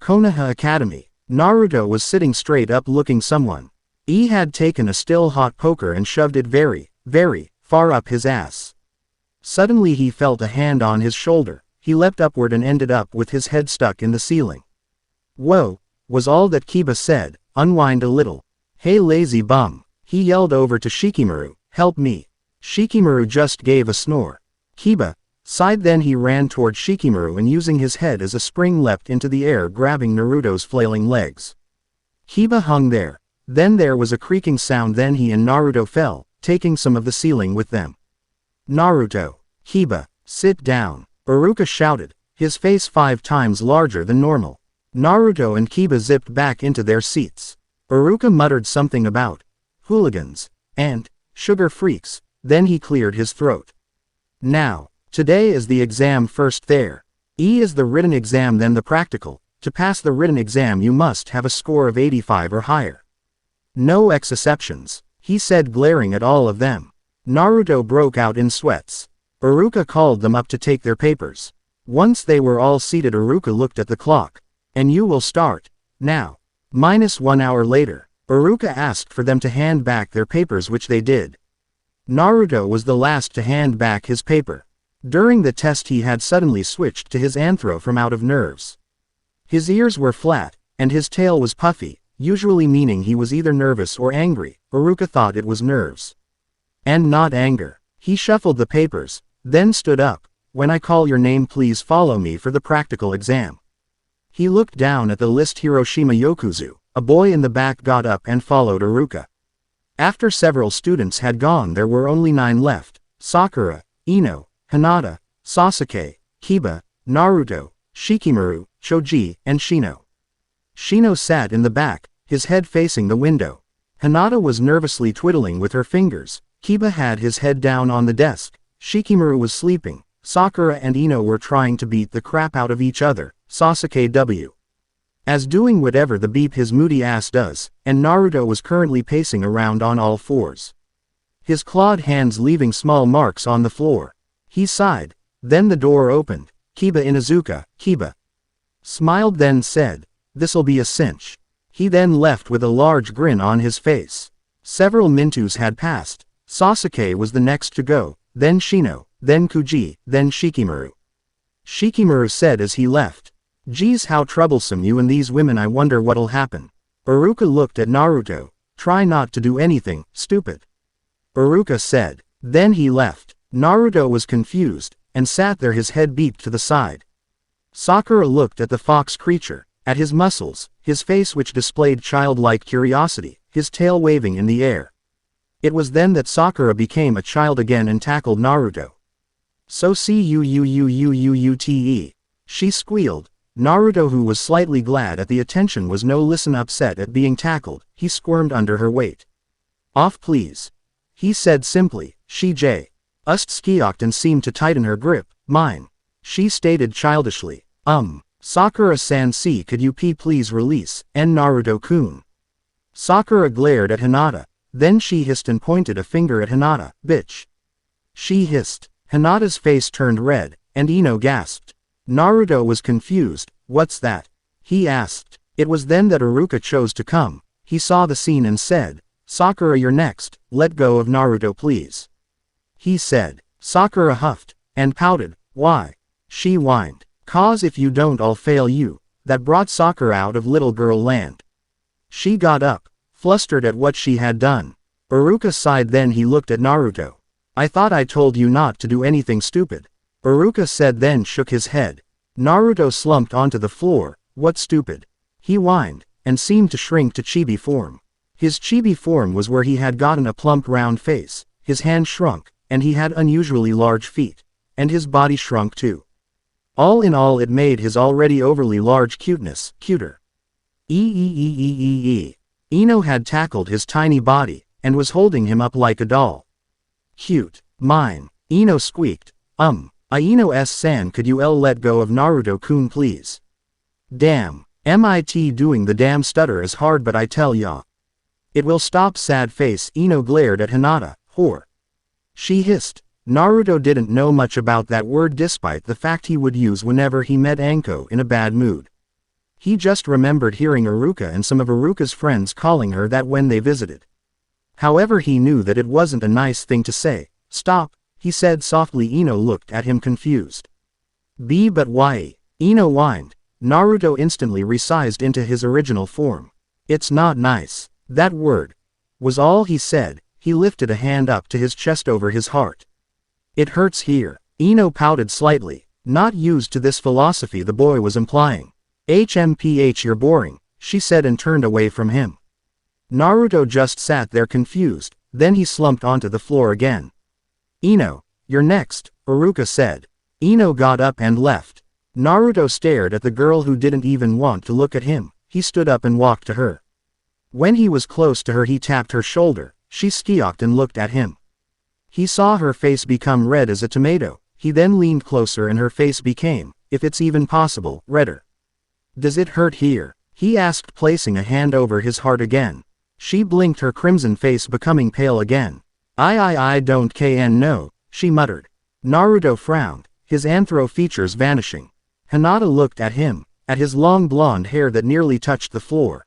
Konoha Academy. Naruto was sitting straight up, looking someone. He had taken a still hot poker and shoved it very, very far up his ass. Suddenly he felt a hand on his shoulder. He leapt upward and ended up with his head stuck in the ceiling. "Whoa," was all that Kiba said. "Unwind a little." "Hey lazy bum," he yelled over to Shikamaru. "Help me." Shikamaru just gave a snore. Kiba sighed, then he ran toward Shikamaru and using his head as a spring leapt into the air, grabbing Naruto's flailing legs. Kiba hung there. Then there was a creaking sound, then he and Naruto fell, taking some of the ceiling with them. "Naruto." "Kiba, sit down," Iruka shouted, his face 5 times larger than normal. Naruto and Kiba zipped back into their seats. Iruka muttered something about hooligans and sugar freaks, then he cleared his throat. "Now, today is the exam first there. E is the written exam, then the practical. To pass the written exam you must have a score of 85 or higher. No exceptions," he said, glaring at all of them. Naruto broke out in sweats. Iruka called them up to take their papers. Once they were all seated, Iruka looked at the clock. "And you will start now." -1 hour later, Iruka asked for them to hand back their papers, which they did. Naruto was the last to hand back his paper. During the test he had suddenly switched to his anthro from out of nerves. His ears were flat, and his tail was puffy, usually meaning he was either nervous or angry. Iruka thought it was nerves. And not anger. He shuffled the papers, then stood up. "When I call your name please follow me for the practical exam." He looked down at the list. Hiroshima Yokuzu, a boy in the back, got up and followed Iruka. After several students had gone there were only 9 left: Sakura, Ino, Hinata, Sasuke, Kiba, Naruto, Shikamaru, Choji, and Shino. Shino sat in the back, his head facing the window. Hinata was nervously twiddling with her fingers. Kiba had his head down on the desk. Shikamaru was sleeping. Sakura and Ino were trying to beat the crap out of each other. Sasuke was doing whatever the beep his moody ass does, and Naruto was currently pacing around on all 4s. His clawed hands leaving small marks on the floor. He sighed. Then the door opened. "Kiba Inuzuka." Kiba smiled, then said, "This'll be a cinch." He then left with a large grin on his face. Several Mintus had passed. Sasuke was the next to go, then Shino, then Kuji, then Shikamaru. Shikamaru said as he left, "Geez, how troublesome you and these women, I wonder what'll happen." Iruka looked at Naruto. "Try not to do anything stupid," Iruka said. Then he left. Naruto was confused, and sat there, his head beeped to the side. Sakura looked at the fox creature, at his muscles, his face which displayed childlike curiosity, his tail waving in the air. It was then that Sakura became a child again and tackled Naruto. "So cuuuuuute," she squealed. Naruto, who was slightly glad at the attention, was no listen upset at being tackled. He squirmed under her weight. Off please. He said simply. She skioked and seemed to tighten her grip. Mine. She stated childishly. Sakura-san, could you please release, and Naruto-kun. Sakura glared at Hinata. Then she hissed and pointed a finger at Hinata. Bitch. She hissed. Hinata's face turned red, and Ino gasped. Naruto was confused. What's that? He asked. It was then that Iruka chose to come. He saw the scene and said, Sakura, you're next, let go of Naruto please. He said. Sakura huffed, and pouted. Why? She whined. Cause if you don't I'll fail you. That brought Sakura out of little girl land. She got up, flustered at what she had done. Iruka sighed, then he looked at Naruto. I thought I told you not to do anything stupid. Iruka said, then shook his head. Naruto slumped onto the floor. What stupid? He whined, and seemed to shrink to chibi form. His chibi form was where he had gotten a plump round face, his hand shrunk, and he had unusually large feet. And his body shrunk too. All in all it made his already overly large cuteness cuter. Ino had tackled his tiny body, and was holding him up like a doll. Cute. Mine. Ino squeaked. Ino-san, could you let go of Naruto-kun please? Damn. MIT doing the damn stutter is hard, but I tell ya. It will stop, sad face. Ino glared at Hinata. Whore. She hissed. Naruto didn't know much about that word despite the fact he would use whenever he met Anko in a bad mood. He just remembered hearing Iruka and some of Iruka's friends calling her that when they visited. However, he knew that it wasn't a nice thing to say. Stop, he said softly. Ino looked at him confused. But why? Ino whined. Naruto instantly resized into his original form. It's not nice. That word was all he said. He lifted a hand up to his chest over his heart. It hurts here. Ino pouted slightly, not used to this philosophy the boy was implying. HMPH, you're boring, she said and turned away from him. Naruto just sat there confused, then he slumped onto the floor again. Ino, you're next, Iruka said. Ino got up and left. Naruto stared at the girl who didn't even want to look at him. He stood up and walked to her. When he was close to her he tapped her shoulder. She skioked and looked at him. He saw her face become red as a tomato. He then leaned closer and her face became, if it's even possible, redder. Does it hurt here? He asked, placing a hand over his heart again. She blinked, her crimson face becoming pale again. I don't know, she muttered. Naruto frowned, his anthro features vanishing. Hinata looked at him, at his long blonde hair that nearly touched the floor.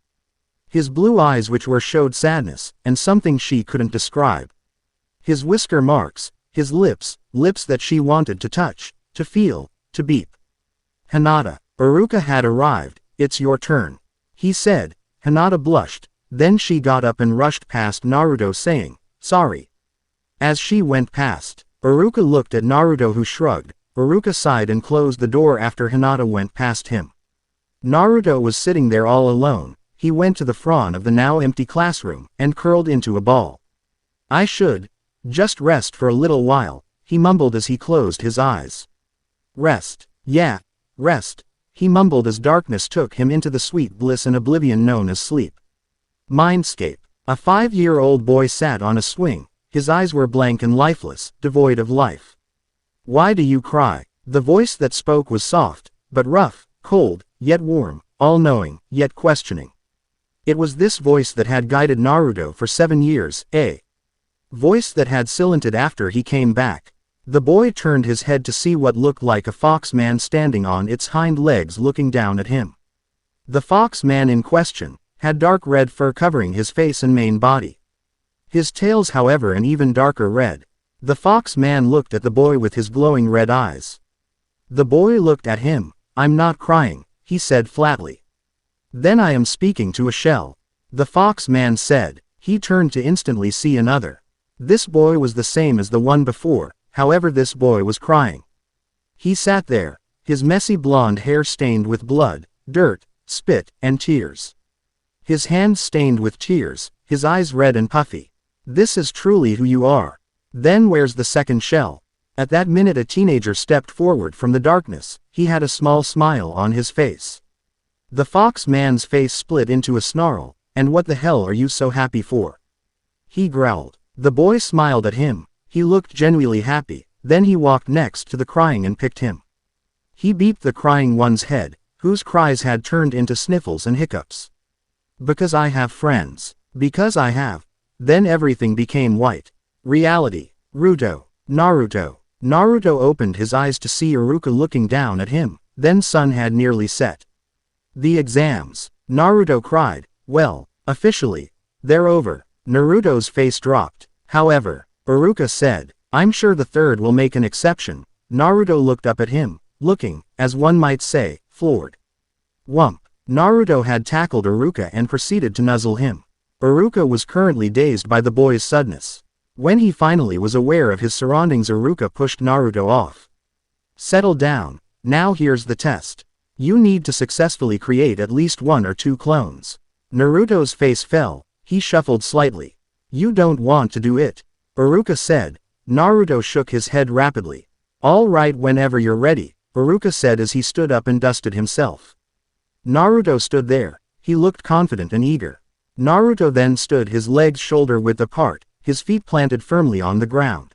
His blue eyes which showed sadness, and something she couldn't describe. His whisker marks, his lips that she wanted to touch, to feel, to beep. Hinata. Iruka had arrived. It's your turn. He said. Hinata blushed, then she got up and rushed past Naruto saying, sorry. As she went past, Iruka looked at Naruto who shrugged. Iruka sighed and closed the door after Hinata went past him. Naruto was sitting there all alone. He went to the front of the now empty classroom, and curled into a ball. I should just rest for a little while, he mumbled as he closed his eyes. Rest. Yeah, rest, he mumbled as darkness took him into the sweet bliss and oblivion known as sleep. Mindscape. A 5-year-old boy sat on a swing. His eyes were blank and lifeless, devoid of life. Why do you cry? The voice that spoke was soft, but rough, cold, yet warm, all-knowing, yet questioning. It was this voice that had guided Naruto for 7 years, a voice that had silented after he came back. The boy turned his head to see what looked like a fox man standing on its hind legs looking down at him. The fox man in question had dark red fur covering his face and main body. His tail's, however, an even darker red. The fox man looked at the boy with his glowing red eyes. The boy looked at him. I'm not crying, he said flatly. Then I am speaking to a shell. The fox man said. He turned to instantly see another. This boy was the same as the one before, however this boy was crying. He sat there, his messy blonde hair stained with blood, dirt, spit, and tears. His hands stained with tears, his eyes red and puffy. This is truly who you are. Then where's the second shell? At that minute a teenager stepped forward from the darkness. He had a small smile on his face. The fox man's face split into a snarl. And what the hell are you so happy for? he growled. The boy smiled at him. He looked genuinely happy. Then he walked next to the crying and picked him. He beeped the crying one's head, whose cries had turned into sniffles and hiccups. Because I have friends. Because I have. Then everything became white. Reality. Naruto. Naruto opened his eyes to see Iruka looking down at him, then sun had nearly set. The exams. Naruto cried. Well, officially, they're over. Naruto's face dropped. However, Iruka said, I'm sure the third will make an exception. Naruto looked up at him, looking, as one might say, floored. Whump. Naruto had tackled Iruka and proceeded to nuzzle him. Iruka was currently dazed by the boy's suddenness. When he finally was aware of his surroundings, Iruka pushed Naruto off. Settle down. Now here's the test. You need to successfully create at least 1 or 2 clones. Naruto's face fell. He shuffled slightly. You don't want to do it. Iruka said. Naruto shook his head rapidly. All right, whenever you're ready, Iruka said as he stood up and dusted himself. Naruto stood there. He looked confident and eager. Naruto then stood, his legs shoulder-width apart, his feet planted firmly on the ground.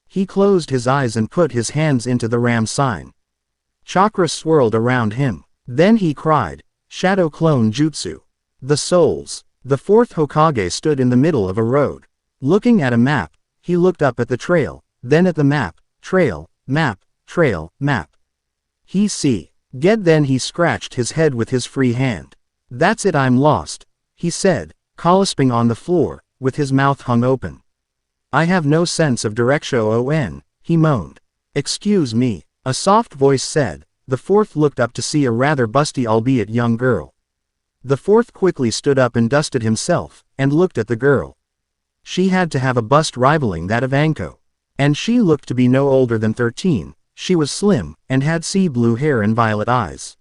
He closed his eyes and put his hands into the ram sign. Chakra swirled around him. Then he cried, Shadow Clone Jutsu. The souls. The 4th Hokage stood in the middle of a road. Looking at a map, he looked up at the trail, then at the map, trail, map, trail, map. He see. Get. Then he scratched his head with his free hand. That's it, I'm lost, he said, collapsing on the floor, with his mouth hung open. I have no sense of direction, he moaned. Excuse me, a soft voice said. The 4th looked up to see a rather busty albeit young girl. The 4th quickly stood up and dusted himself, and looked at the girl. She had to have a bust rivaling that of Anko. And she looked to be no older than 13, she was slim, and had sea blue hair and violet eyes.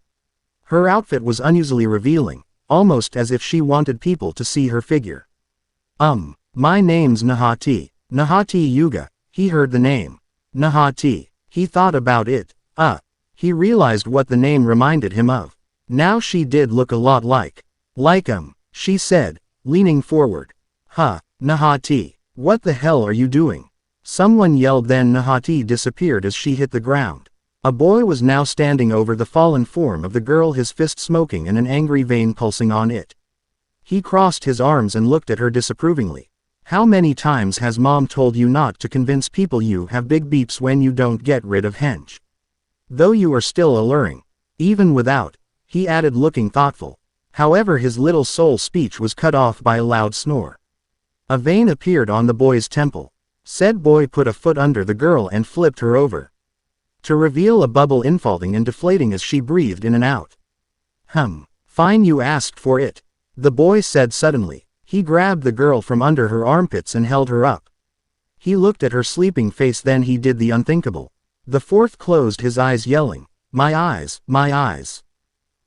Her outfit was unusually revealing, almost as if she wanted people to see her figure. My name's Nahati. Nahati Hyuga. He heard the name. Nahati. He thought about it. He realized what the name reminded him of. Now she did look a lot like she said, leaning forward. Nahati. What the hell are you doing? Someone yelled, then Nahati disappeared as she hit the ground. A boy was now standing over the fallen form of the girl, his fist smoking and an angry vein pulsing on it. He crossed his arms and looked at her disapprovingly. How many times has mom told you not to convince people you have big beeps when you don't get rid of hench? Though you are still alluring. Even without, he added, looking thoughtful. However, his little soul speech was cut off by a loud snore. A vein appeared on the boy's temple. Said boy put a foot under the girl and flipped her over, to reveal a bubble inflating and deflating as she breathed in and out. Fine, you asked for it, the boy said suddenly. He grabbed the girl from under her armpits and held her up. He looked at her sleeping face, then he did the unthinkable. The 4th closed his eyes, yelling, my eyes, my eyes.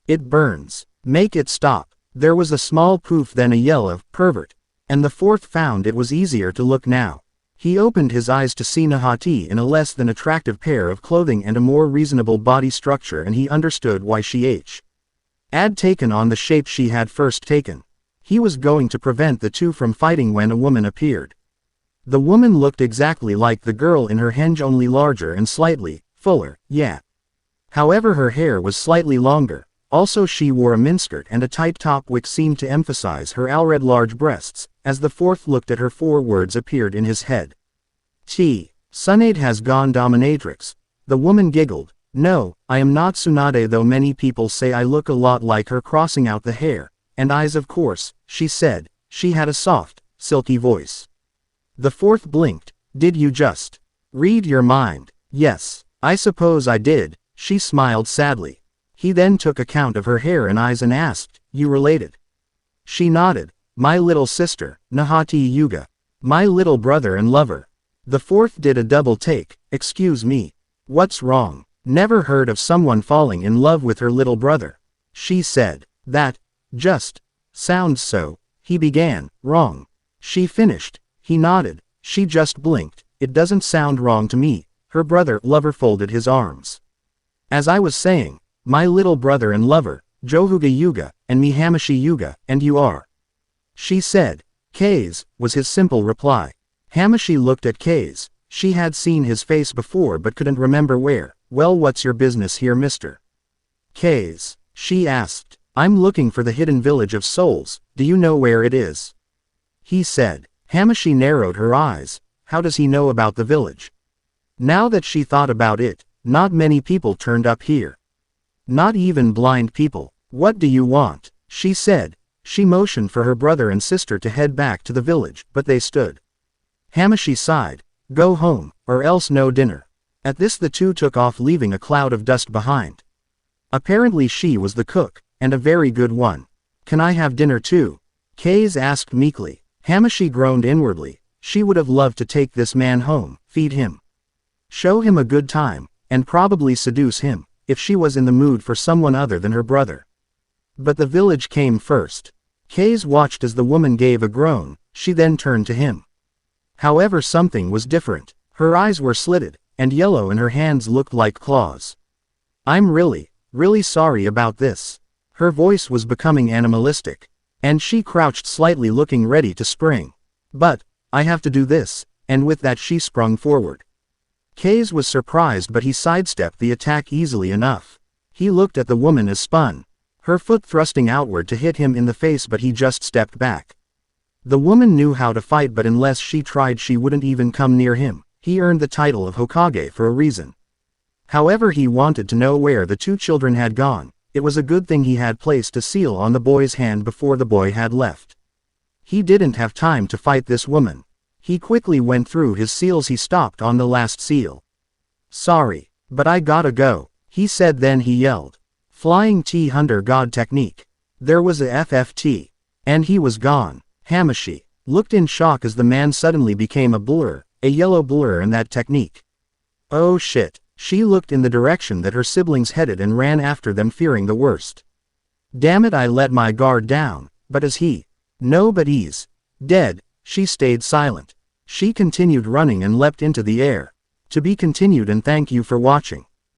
It burns. Make it stop. There was a small poof, then a yell of, pervert. And the 4th found it was easier to look now. He opened his eyes to see Nahati in a less than attractive pair of clothing and a more reasonable body structure, and he understood why she had taken on the shape she had first taken. He was going to prevent the two from fighting when a woman appeared. The woman looked exactly like the girl in her henge, only larger and slightly fuller, yeah. However, her hair was slightly longer. Also, she wore a miniskirt and a tight top which seemed to emphasize her already large breasts. As the 4th looked at her, 4 words appeared in his head. Tsunade has gone dominatrix. The woman giggled. No, I am not Tsunade, though many people say I look a lot like her, crossing out the hair and eyes, of course, she said. She had a soft, silky voice. The 4th blinked. Did you just read your mind? Yes, I suppose I did, she smiled sadly. He then took account of her hair and eyes and asked, you related? She nodded. My little sister, Nahati Hyuga. My little brother and lover. The 4th did a double take. Excuse me. What's wrong? Never heard of someone falling in love with her little brother, she said. That just sounds so, he began. Wrong. She finished. He nodded. She just blinked. It doesn't sound wrong to me. Her brother, lover, folded his arms. As I was saying, my little brother and lover, Hyuga, and me Hamashi Hyuga, and you are. She said. K's, was his simple reply. Hamashi looked at K's. She had seen his face before but couldn't remember where. Well, what's your business here, mister? K's, she asked. I'm looking for the hidden village of souls, do you know where it is? He said. Hamashi narrowed her eyes. How does he know about the village? Now that she thought about it, not many people turned up here. Not even blind people. What do you want? She said. She motioned for her brother and sister to head back to the village, but they stood. Hamashi sighed. Go home, or else no dinner. At this the two took off, leaving a cloud of dust behind. Apparently she was the cook, and a very good one. Can I have dinner too? K's asked meekly. Hamashi groaned inwardly. She would have loved to take this man home, feed him, show him a good time, and probably seduce him, if she was in the mood for someone other than her brother. But the village came first. K's watched as the woman gave a groan. She then turned to him. However, something was different. Her eyes were slitted, and yellow, and her hands looked like claws. I'm really sorry about this. Her voice was becoming animalistic, and she crouched slightly, looking ready to spring. But I have to do this, and with that she sprung forward. K's was surprised, but he sidestepped the attack easily enough. He looked at the woman as spun, her foot thrusting outward to hit him in the face, but he just stepped back. The woman knew how to fight, but unless she tried she wouldn't even come near him. He earned the title of Hokage for a reason. However, he wanted to know where the two children had gone. It was a good thing he had placed a seal on the boy's hand before the boy had left. He didn't have time to fight this woman. He quickly went through his seals. He stopped on the last seal. Sorry, but I gotta go, he said. Then he yelled. Flying T-Hunter God technique. There was a FFT. And he was gone. Hamashi looked in shock as the man suddenly became a blur, a yellow blur in that technique. Oh shit. She looked in the direction that her siblings headed and ran after them, fearing the worst. Damn it, I let my guard down. But is he? No, but he's dead. She stayed silent. She continued running and leapt into the air. To be continued, and thank you for watching.